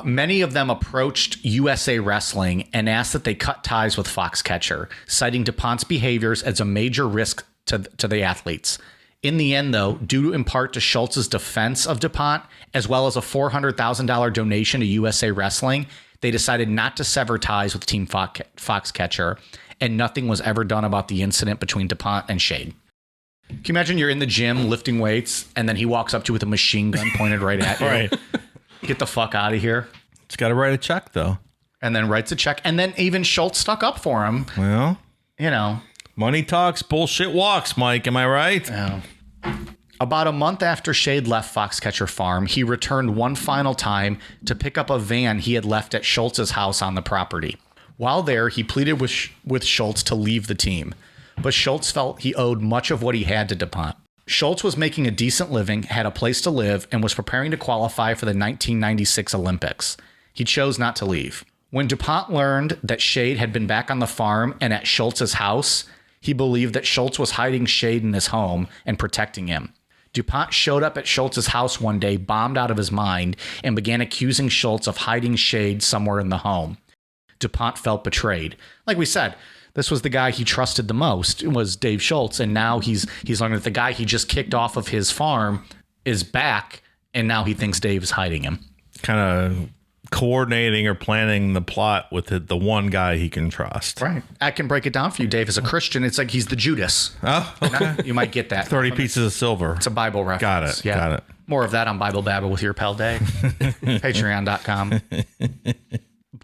Many of them approached USA Wrestling and asked that they cut ties with Foxcatcher, citing DuPont's behaviors as a major risk to the athletes. In the end, though, due in part to Schultz's defense of DuPont, as well as a $400,000 donation to USA Wrestling, they decided not to sever ties with Team Foxcatcher, and nothing was ever done about the incident between DuPont and Shade. Can you imagine you're in the gym lifting weights, and then he walks up to you with a machine gun pointed right at you? Right. Get the fuck out of here. It's got to write a check, though. And then writes a check. And then even Schultz stuck up for him. Well, Money talks, bullshit walks, Mike. Am I right? Yeah. About a month after Shade left Foxcatcher Farm, he returned one final time to pick up a van he had left at Schultz's house on the property. While there, he pleaded with Schultz to leave the team. But Schultz felt he owed much of what he had to DuPont. Schultz was making a decent living, had a place to live, and was preparing to qualify for the 1996 Olympics. He chose not to leave. When DuPont learned that Shade had been back on the farm and at Schultz's house, he believed that Schultz was hiding Shade in his home and protecting him. DuPont showed up at Schultz's house one day, bombed out of his mind, and began accusing Schultz of hiding Shade somewhere in the home. DuPont felt betrayed. Like we said, this was the guy he trusted the most, was Dave Schultz, and now he's learning that the guy he just kicked off of his farm is back, and now he thinks Dave is hiding him. Kind of coordinating or planning the plot with the one guy he can trust. Right. I can break it down for you, Dave. As a Christian, it's like he's the Judas. Oh, okay. You might get that. 30 pieces of silver. It's a Bible reference. Got it. Yeah. Got it. More of that on Bible Babble with your pal Dave. Patreon.com.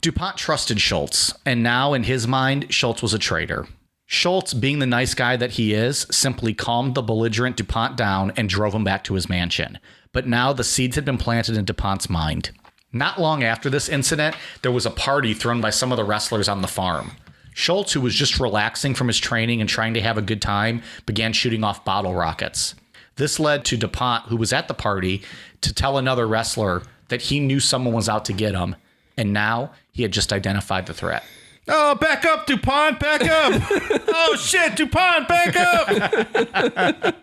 DuPont trusted Schultz, and now in his mind, Schultz was a traitor. Schultz, being the nice guy that he is, simply calmed the belligerent DuPont down and drove him back to his mansion. But now the seeds had been planted in DuPont's mind. Not long after this incident, there was a party thrown by some of the wrestlers on the farm. Schultz, who was just relaxing from his training and trying to have a good time, began shooting off bottle rockets. This led to DuPont, who was at the party, to tell another wrestler that he knew someone was out to get him, and now he had just identified the threat. Oh, back up, DuPont, back up. Oh, shit, DuPont, back up.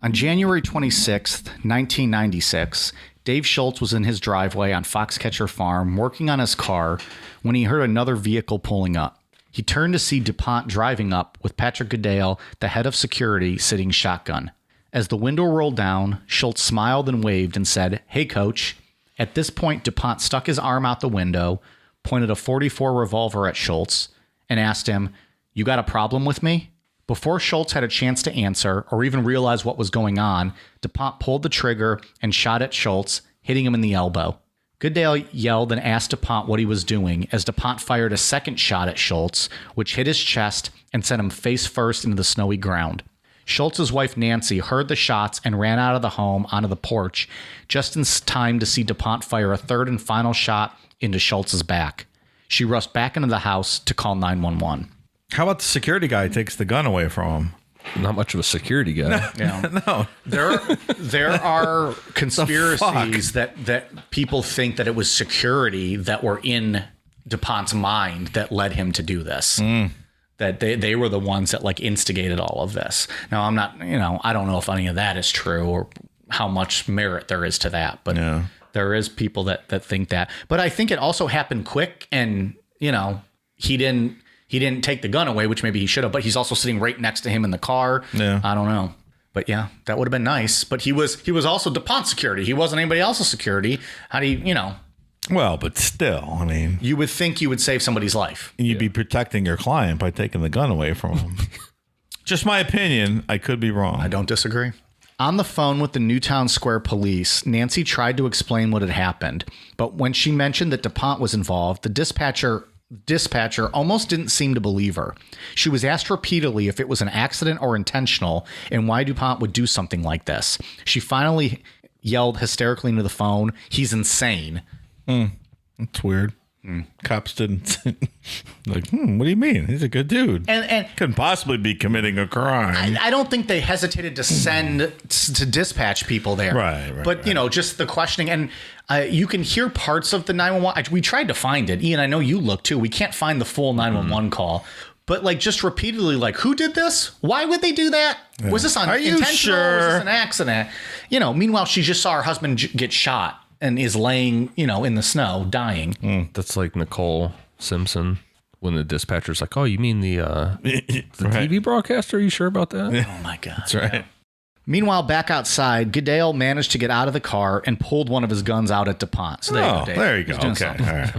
On January 26th, 1996, Dave Schultz was in his driveway on Foxcatcher Farm working on his car when he heard another vehicle pulling up. He turned to see DuPont driving up with Patrick Goodale, the head of security, sitting shotgun. As the window rolled down, Schultz smiled and waved and said, "Hey, coach." At this point, DuPont stuck his arm out the window, pointed a .44 revolver at Schultz, and asked him, "You got a problem with me?" Before Schultz had a chance to answer or even realize what was going on, DuPont pulled the trigger and shot at Schultz, hitting him in the elbow. Goodale yelled and asked DuPont what he was doing as DuPont fired a second shot at Schultz, which hit his chest and sent him face first into the snowy ground. Schultz's wife, Nancy, heard the shots and ran out of the home onto the porch just in time to see DuPont fire a third and final shot into Schultz's back. She rushed back into the house to call 911. How about the security guy takes the gun away from him? Not much of a security guy. No. There are conspiracies that people think that it was security that were in DuPont's mind that led him to do this. That they were the ones that like instigated all of this. Now I'm not, I don't know if any of that is true or how much merit there is to that, but there is people that think that. But I think it also happened quick, and he didn't take the gun away, which maybe he should have, but he's also sitting right next to him in the car. Yeah. I don't know. But yeah, that would have been nice. But he was also DuPont security. He wasn't anybody else's security. How do you, Well, but still, I mean, you would think you would save somebody's life. And you'd be protecting your client by taking the gun away from him. Just my opinion. I could be wrong. I don't disagree. On the phone with the Newtown Square police, Nancy tried to explain what had happened. But when she mentioned that DuPont was involved, the dispatcher almost didn't seem to believe her. She was asked repeatedly if it was an accident or intentional and why DuPont would do something like this. She finally yelled hysterically into the phone, "He's insane." That's weird. Cops didn't like, what do you mean? He's a good dude. And couldn't possibly be committing a crime. I don't think they hesitated to send to dispatch people there. Right. But, just the questioning. And you can hear parts of the 911. We tried to find it. Ian, I know you looked too. We can't find the full 911 call. But like just repeatedly, like, who did this? Why would they do that? Yeah. Was this intentional? Sure? Was this an accident? Meanwhile, she just saw her husband get shot and is laying, in the snow, dying. That's like Nicole Simpson when the dispatcher's like, "Oh, you mean the TV broadcaster? Are you sure about that?" Yeah. Oh my God. That's right. Yeah. Meanwhile, back outside, Goodale managed to get out of the car and pulled one of his guns out at DuPont. So there you go. Okay. All right.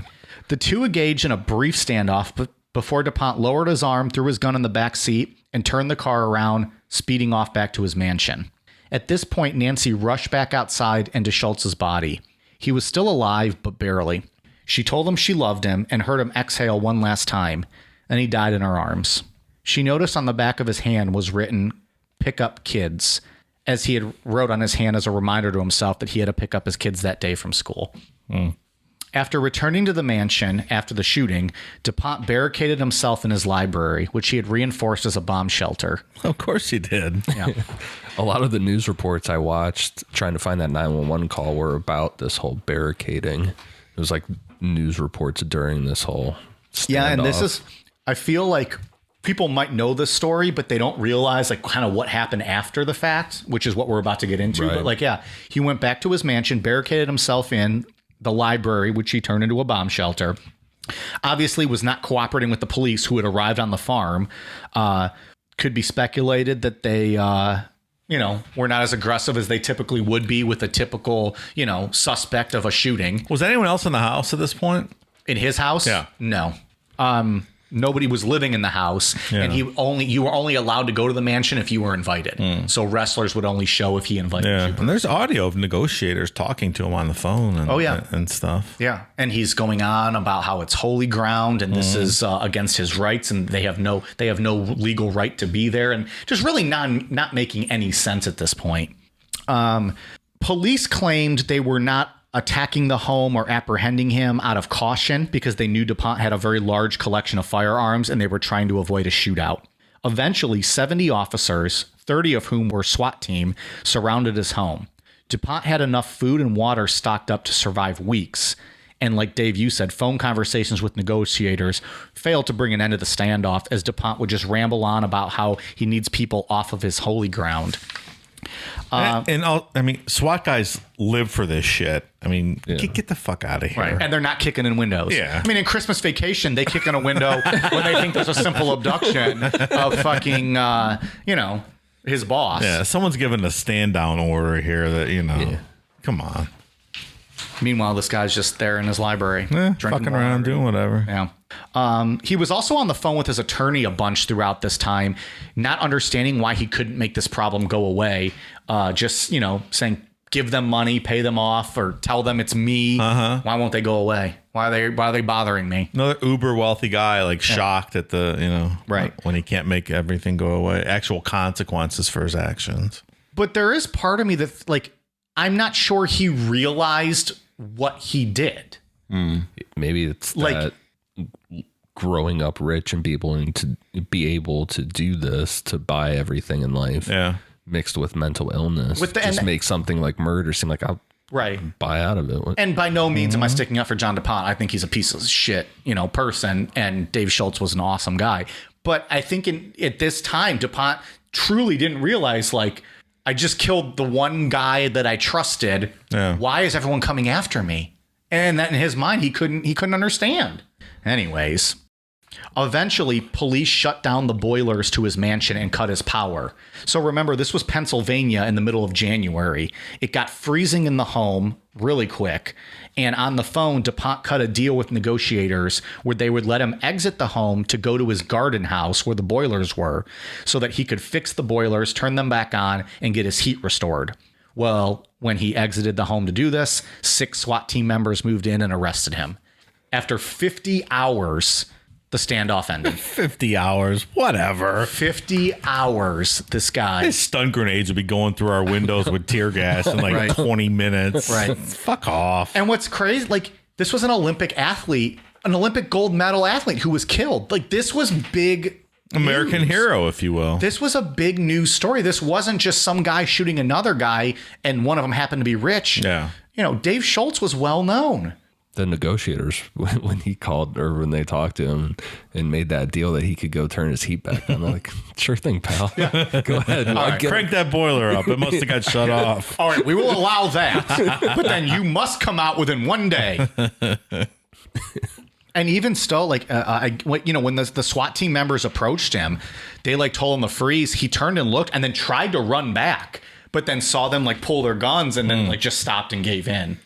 The two engaged in a brief standoff before DuPont lowered his arm, threw his gun in the back seat, and turned the car around, speeding off back to his mansion. At this point, Nancy rushed back outside and to Schultz's body. He was still alive, but barely. She told him she loved him and heard him exhale one last time, and he died in her arms. She noticed on the back of his hand was written, "Pick up kids," as he had wrote on his hand as a reminder to himself that he had to pick up his kids that day from school. After returning to the mansion after the shooting, DuPont barricaded himself in his library, which he had reinforced as a bomb shelter. Of course he did. Yeah. A lot of the news reports I watched trying to find that 911 call were about this whole barricading. It was like news reports during this whole standoff. Yeah, and I feel like people might know this story, but they don't realize like kind of what happened after the fact, which is what we're about to get into. Right. But he went back to his mansion, barricaded himself in the library, which he turned into a bomb shelter. Obviously was not cooperating with the police who had arrived on the farm. Could be speculated that they... were not as aggressive as they typically would be with a typical, suspect of a shooting. Was anyone else in the house at this point? In his house? Yeah. No. Nobody was living in the house, and you were only allowed to go to the mansion if you were invited. So wrestlers would only show if he invited you. And there's audio of negotiators talking to him on the phone and stuff. Yeah. And he's going on about how it's holy ground and this is against his rights, and they have no legal right to be there, and just really not making any sense at this point. Police claimed they were not attacking the home or apprehending him out of caution because they knew DuPont had a very large collection of firearms and they were trying to avoid a shootout. Eventually, 70 officers, 30 of whom were SWAT team, surrounded his home. DuPont had enough food and water stocked up to survive weeks. And like Dave, you said, phone conversations with negotiators failed to bring an end to the standoff as DuPont would just ramble on about how he needs people off of his holy ground. SWAT guys live for this shit. Get the fuck out of here. Right. And they're not kicking in windows. Yeah. In Christmas Vacation, they kick in a window when they think there's a simple abduction of fucking, his boss. Yeah, someone's giving a stand down order here that, come on. Meanwhile, this guy's just there in his library. Fucking around, doing whatever. Yeah. He was also on the phone with his attorney a bunch throughout this time, not understanding why he couldn't make this problem go away. Just, saying, give them money, pay them off, or tell them it's me. Why won't they go away? Why are they bothering me? Another uber wealthy guy, like shocked at the, right, when he can't make everything go away, actual consequences for his actions. But there is part of me that, like, I'm not sure he realized what he did. Maybe it's like that growing up rich and be able to do this, to buy everything in life, mixed with mental illness, make something like murder seem like I'll buy out of it. And by no means am I sticking up for John du Pont. I think he's a piece of shit, person, and Dave Schultz was an awesome guy. But I think at this time, du Pont truly didn't realize, like, I just killed the one guy that I trusted. Yeah. Why is everyone coming after me? And that in his mind, he couldn't understand. Anyways, eventually, police shut down the boilers to his mansion and cut his power. So remember, this was Pennsylvania in the middle of January. It got freezing in the home really quick. And on the phone, du Pont cut a deal with negotiators where they would let him exit the home to go to his garden house where the boilers were so that he could fix the boilers, turn them back on, and get his heat restored. Well, when he exited the home to do this, 6 SWAT team members moved in and arrested him. After 50 hours, the standoff ended. 50 hours, whatever. 50 hours, this guy. His stun grenades would be going through our windows with tear gas in like 20 minutes. Right. Fuck off. And what's crazy, like, this was an Olympic athlete, an Olympic gold medal athlete who was killed. Like, this was big American news. Hero, if you will. This was a big news story. This wasn't just some guy shooting another guy and one of them happened to be rich. Yeah. Dave Schultz was well known. The negotiators, when he called or when they talked to him and made that deal that he could go turn his heat back on, they're like, sure thing, pal. Yeah. Go ahead. Crank that boiler up. It must have got shut off. All right, we will allow that. But then you must come out within one day. And even still, like, when the SWAT team members approached him, they like told him to freeze. He turned and looked and then tried to run back, but then saw them like pull their guns and then like just stopped and gave in.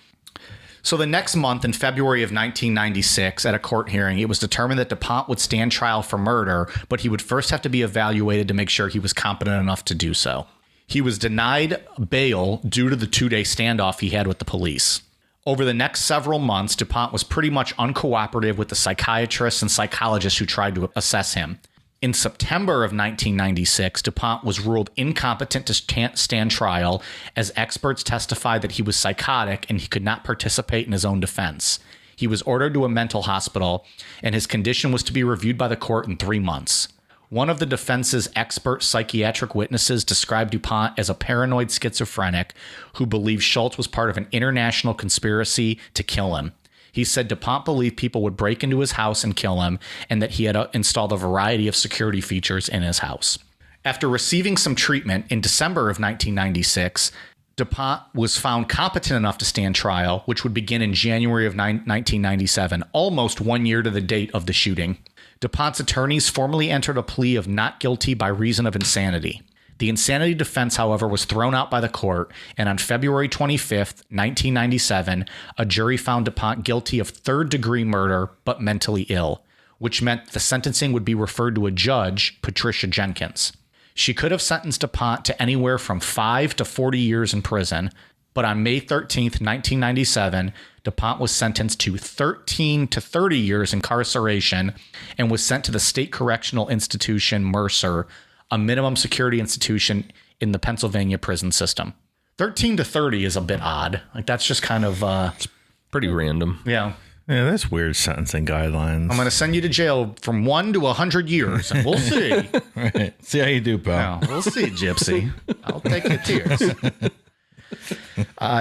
So the next month, in February of 1996, at a court hearing, it was determined that du Pont would stand trial for murder, but he would first have to be evaluated to make sure he was competent enough to do so. He was denied bail due to the 2-day standoff he had with the police. Over the next several months, du Pont was pretty much uncooperative with the psychiatrists and psychologists who tried to assess him. In September of 1996, du Pont was ruled incompetent to stand trial as experts testified that he was psychotic and he could not participate in his own defense. He was ordered to a mental hospital and his condition was to be reviewed by the court in 3 months. One of the defense's expert psychiatric witnesses described du Pont as a paranoid schizophrenic who believed Schultz was part of an international conspiracy to kill him. He said du Pont believed people would break into his house and kill him, and that he had installed a variety of security features in his house. After receiving some treatment in December of 1996, du Pont was found competent enough to stand trial, which would begin in January of 1997, almost 1 year to the date of the shooting. Du Pont's attorneys formally entered a plea of not guilty by reason of insanity. The insanity defense, however, was thrown out by the court, and on February 25th, 1997, a jury found du Pont guilty of third-degree murder but mentally ill, which meant the sentencing would be referred to a judge, Patricia Jenkins. She could have sentenced du Pont to anywhere from 5 to 40 years in prison, but on May 13th, 1997, du Pont was sentenced to 13 to 30 years incarceration and was sent to the State Correctional Institution, Mercer, a minimum security institution in the Pennsylvania prison system. 13 to 30 is a bit odd. Like, that's just kind of... it's pretty random. Yeah. Yeah, that's weird sentencing guidelines. I'm going to send you to jail from 1 to 100 years, and we'll see. Right. See how you do, pal. Yeah, we'll see, Gypsy. I'll take your tears.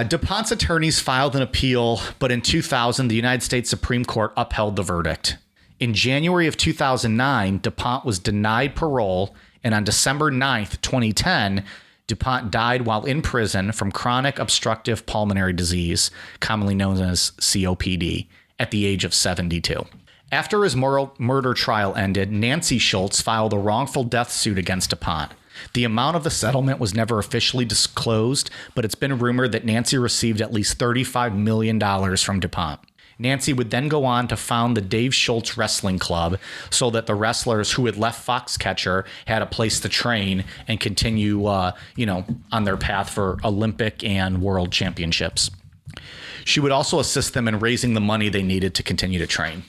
Du Pont's attorneys filed an appeal, but in 2000, the United States Supreme Court upheld the verdict. In January of 2009, du Pont was denied parole, and on December 9th, 2010, du Pont died while in prison from chronic obstructive pulmonary disease, commonly known as COPD, at the age of 72. After his murder trial ended, Nancy Schultz filed a wrongful death suit against du Pont. The amount of the settlement was never officially disclosed, but it's been rumored that Nancy received at least $35 million from du Pont. Nancy would then go on to found the Dave Schultz Wrestling Club so that the wrestlers who had left Foxcatcher had a place to train and continue, on their path for Olympic and World Championships. She would also assist them in raising the money they needed to continue to train.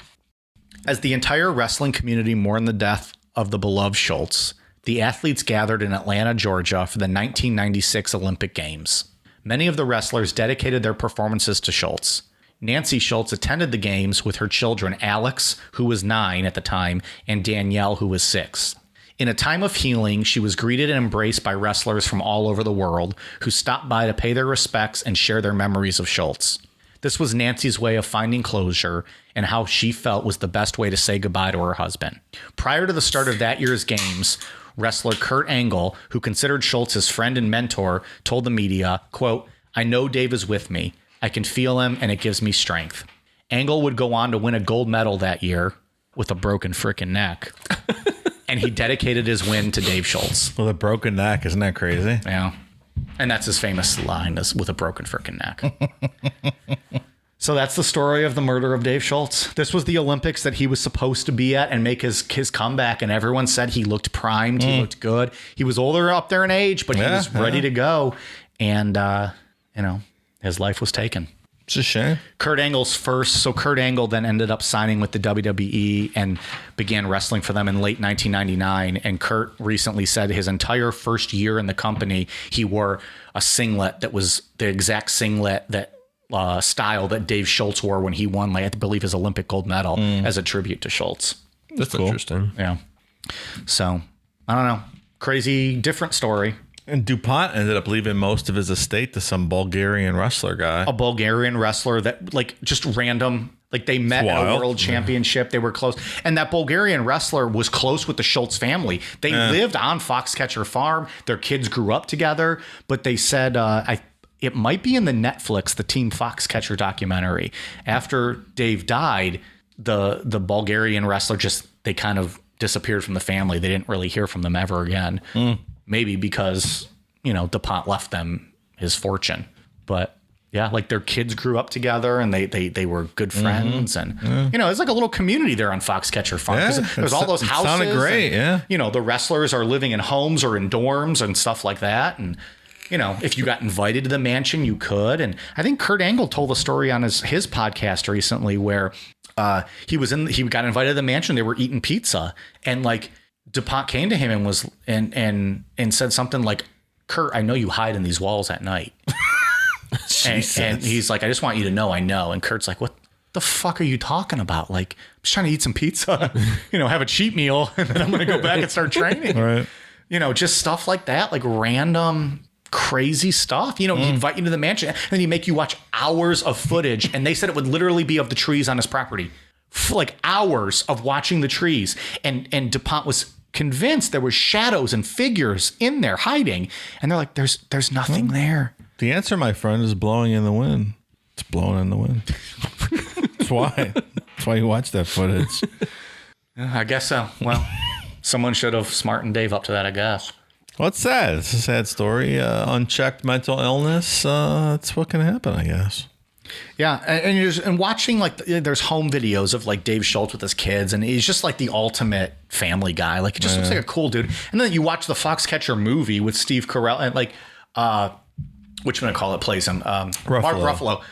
As the entire wrestling community mourned the death of the beloved Schultz, the athletes gathered in Atlanta, Georgia for the 1996 Olympic Games. Many of the wrestlers dedicated their performances to Schultz. Nancy Schultz attended the games with her children, Alex, who was 9 at the time, and Danielle, who was 6. In a time of healing, she was greeted and embraced by wrestlers from all over the world who stopped by to pay their respects and share their memories of Schultz. This was Nancy's way of finding closure and how she felt was the best way to say goodbye to her husband. Prior to the start of that year's games, wrestler Kurt Angle, who considered Schultz his friend and mentor, told the media, quote, "I know Dave is with me. I can feel him and it gives me strength." Angle would go on to win a gold medal that year with a broken frickin' neck. And he dedicated his win to Dave Schultz. With a broken neck, isn't that crazy? Yeah. And that's his famous line, is with a broken frickin' neck. So that's the story of the murder of Dave Schultz. This was the Olympics that he was supposed to be at and make his comeback. And everyone said he looked primed. He looked good. He was older up there in age, but he was ready to go. And, his life was taken. It's a shame. Kurt Angle then ended up signing with the WWE and began wrestling for them in late 1999. And Kurt recently said his entire first year in the company, he wore a singlet that was the exact singlet that style that Dave Schultz wore when he won, I believe, his Olympic gold medal as a tribute to Schultz. That's cool. Interesting. Yeah. So, I don't know. Crazy, different story. And DuPont ended up leaving most of his estate to some Bulgarian wrestler guy. A Bulgarian wrestler that, just random, they met at a world championship. Yeah. They were close. And that Bulgarian wrestler was close with the Schultz family. They lived on Foxcatcher Farm. Their kids grew up together. But they said, it might be in the Netflix, the Team Foxcatcher documentary. After Dave died, the Bulgarian wrestler they kind of disappeared from the family. They didn't really hear from them ever again. Maybe because, DuPont left them his fortune. But yeah, their kids grew up together and they were good friends. And, it's like a little community there on Foxcatcher Farm. Yeah, there's all those houses. Sounded great, and, the wrestlers are living in homes or in dorms and stuff like that. And, if you got invited to the mansion, you could. And I think Kurt Angle told a story on his podcast recently where he got invited to the mansion. They were eating pizza, and DuPont came to him and was and said something like, "Kurt, I know you hide in these walls at night." and he's like, "I just want you to know I know." And Kurt's like, "What the fuck are you talking about? I'm just trying to eat some pizza, have a cheat meal, and then I'm going to go back and start training." Right. Just stuff like that, random crazy stuff. He'd invite you to the mansion and then he'd make you watch hours of footage. And they said it would literally be of the trees on his property. Hours of watching the trees. And DuPont was convinced there was shadows and figures in there hiding. And they're like, there's nothing there. The answer, my friend, is blowing in the wind. It's blowing in the wind. That's why. That's why you watch that footage. I guess so. Well, someone should have smartened Dave up to that, I guess. Well, it's sad. It's a sad story. Unchecked mental illness. That's what can happen, I guess. Yeah, and watching there's home videos of Dave Schultz with his kids, and he's just the ultimate family guy. It just looks like a cool dude. And then you watch the Foxcatcher movie with Steve Carell and which one I call it plays him, Mark Ruffalo.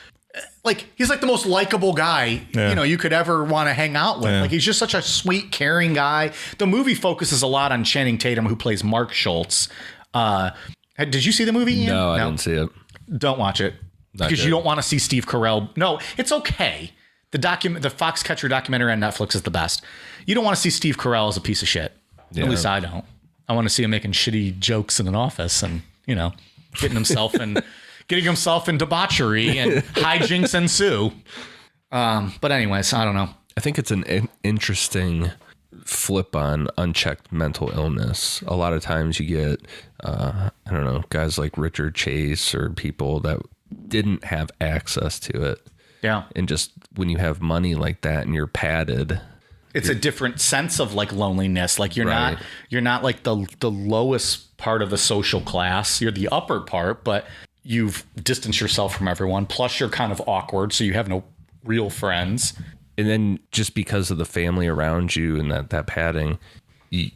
He's the most likable guy you could ever want to hang out with. Yeah. He's just such a sweet, caring guy. The movie focuses a lot on Channing Tatum, who plays Mark Schultz. Did you see the movie, Ian? No, I didn't see it. Don't watch it because you don't want to see Steve Carell. No, it's okay. The Foxcatcher documentary on Netflix is the best. You don't want to see Steve Carell as a piece of shit. Yeah. At least I don't. I want to see him making shitty jokes in an office and getting himself in. Getting himself in debauchery and hijinks ensue. But anyways, I don't know. I think it's an interesting flip on unchecked mental illness. A lot of times you get, guys like Richard Chase or people that didn't have access to it. Yeah. And just when you have money like that and you're padded. It's a different sense of loneliness. You're not the lowest part of the social class. You're the upper part, but you've distanced yourself from everyone. Plus, you're kind of awkward, so you have no real friends. And then just because of the family around you and that padding, I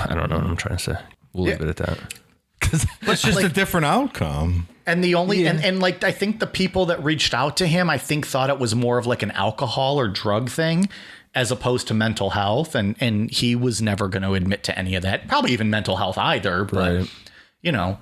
don't know what I'm trying to say. We'll leave it at that. Because that's just a different outcome. And the only, and like, I think the people that reached out to him, I think thought it was more of like an alcohol or drug thing as opposed to mental health. And he was never going to admit to any of that. Probably even mental health either. But, you know,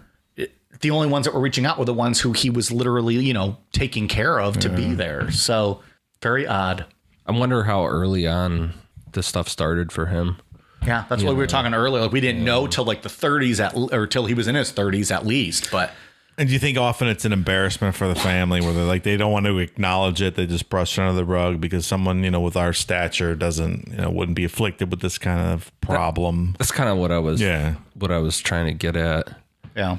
the only ones that were reaching out were the ones who he was literally, you know, taking care of to be there. So very odd. I wonder how early on this stuff started for him. Yeah, that's what we were talking earlier. Like we didn't know till like the 30s or till he was in his 30s at least. But and do you think often it's an embarrassment for the family where they're like they don't want to acknowledge it, they just brush it under the rug because someone, you know, with our stature doesn't, you know, wouldn't be afflicted with this kind of problem. That's kind of what I was trying to get at. Yeah.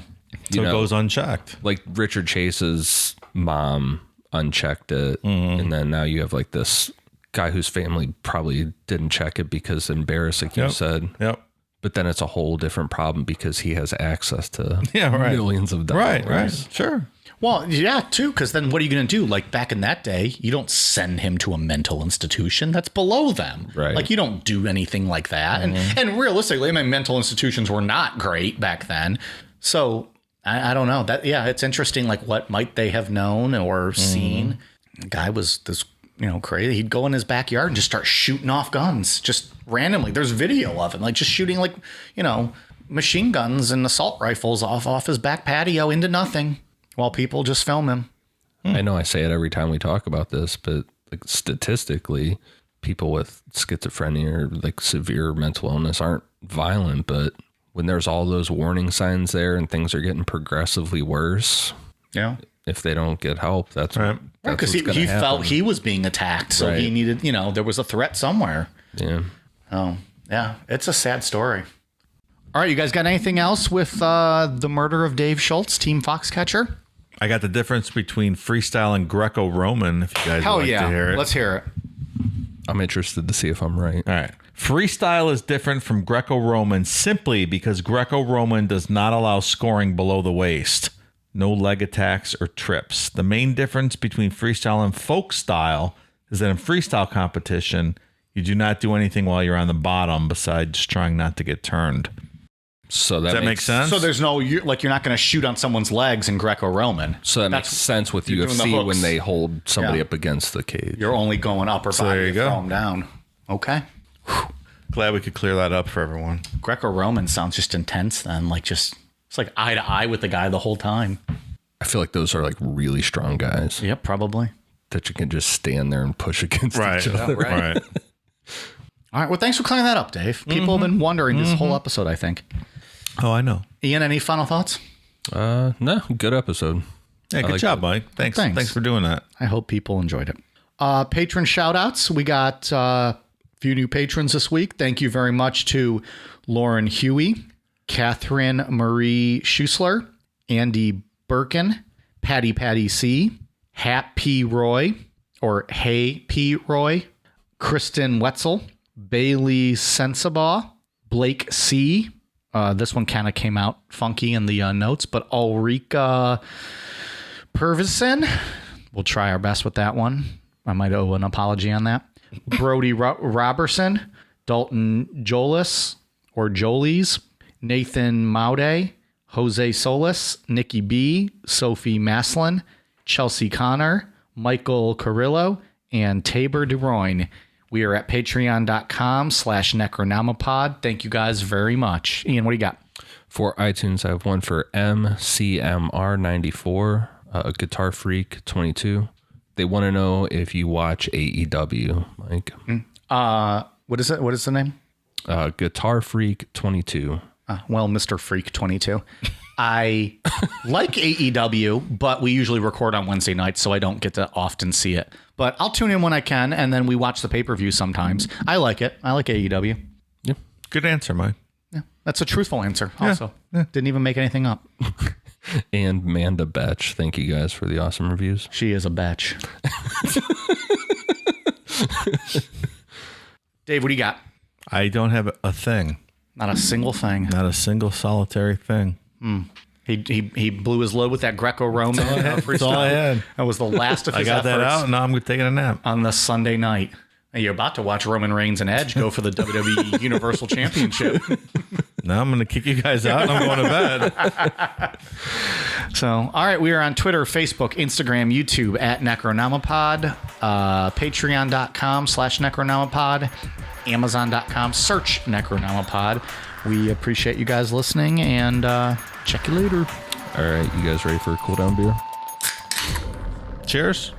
So it goes unchecked. Like Richard Chase's mom unchecked it, and then now you have like this guy whose family probably didn't check it because embarrassed, like you said. Yep. But then it's a whole different problem because he has access to millions of dollars. Right. Sure. Well, yeah, too, because then what are you going to do? Like back in that day, you don't send him to a mental institution. That's below them. Right. Like you don't do anything like that. And realistically, I mean, mental institutions were not great back then. So I don't know. It's interesting. Like what might they have known or seen? The guy was this, you know, crazy. He'd go in his backyard and just start shooting off guns just randomly. There's video of him, like just shooting like, you know, machine guns and assault rifles off his back patio into nothing while people just film him. I know I say it every time we talk about this, but like statistically, people with schizophrenia or like severe mental illness aren't violent, but when there's all those warning signs there and things are getting progressively worse. Yeah. If they don't get help, that's right. Because he felt he was being attacked. So he needed, you know, there was a threat somewhere. Yeah. Oh, yeah. It's a sad story. All right. You guys got anything else with the murder of Dave Schultz, Team Foxcatcher? I got the difference between freestyle and Greco-Roman, if you guys would like to hear it. Let's hear it. I'm interested to see if I'm right. All right. Freestyle is different from Greco-Roman simply because Greco-Roman does not allow scoring below the waist. No leg attacks or trips. The main difference between freestyle and folk style is that in freestyle competition, you do not do anything while you're on the bottom besides trying not to get turned. So does that make sense? So there's no, you're not going to shoot on someone's legs in Greco-Roman. So that makes sense with UFC when they hold somebody up against the cage. You're only going upper body. There you go. Throw them down. Okay. Glad we could clear that up for everyone. Greco-Roman sounds just intense then. Like just, it's like eye to eye with the guy the whole time. I feel like those are like really strong guys. Yep, probably. That you can just stand there and push against each other. Right. All right. Well, thanks for clearing that up, Dave. People have been wondering this whole episode, I think. Oh, I know. Ian, any final thoughts? No, good episode. Yeah, good job, Mike. Thanks for doing that. I hope people enjoyed it. Patron shout outs. We got a few new patrons this week. Thank you very much to Lauren Huey, Catherine Marie Schusler, Andy Birkin, Patty C, Hap P. Roy, or Hey P. Roy, Kristen Wetzel, Bailey Sensabaugh, Blake C. This one kind of came out funky in the notes, but Ulrika Purvison. We'll try our best with that one. I might owe an apology on that. Brody Robertson, Dalton Jolis or Jolies, Nathan Maude, Jose Solis, Nikki B, Sophie Maslin, Chelsea Connor, Michael Carrillo, and Tabor DeRoyne. We are at patreon.com/Necronomipod. Thank you guys very much. Ian, what do you got? For iTunes, I have one for MCMR94, Guitar Freak 22. They want to know if you watch AEW, Mike. What is it? What is the name? Guitar Freak 22. Well, Mr. Freak 22. I like AEW, but we usually record on Wednesday nights, so I don't get to often see it. But I'll tune in when I can, and then we watch the pay-per-view sometimes. I like it. I like AEW. Yeah. Good answer, Mike. Yeah, that's a truthful answer also. Yeah. Didn't even make anything up. And Manda Betch, thank you guys for the awesome reviews. She is a betch. Dave, what do you got? I don't have a thing. Not a single thing. Not a single solitary thing. He blew his load with that Greco-Roman freestyle. That's all I had. That was the last of his I got that out, and now I'm taking a nap. On the Sunday night. And you're about to watch Roman Reigns and Edge go for the WWE Universal Championship. Now I'm going to kick you guys out, and I'm going to bed. So, all right, we are on Twitter, Facebook, Instagram, YouTube at Necronomipod, patreon.com/Necronomipod, amazon.com, search Necronomipod. We appreciate you guys listening, and check you later. All right, you guys ready for a cool down beer? Cheers.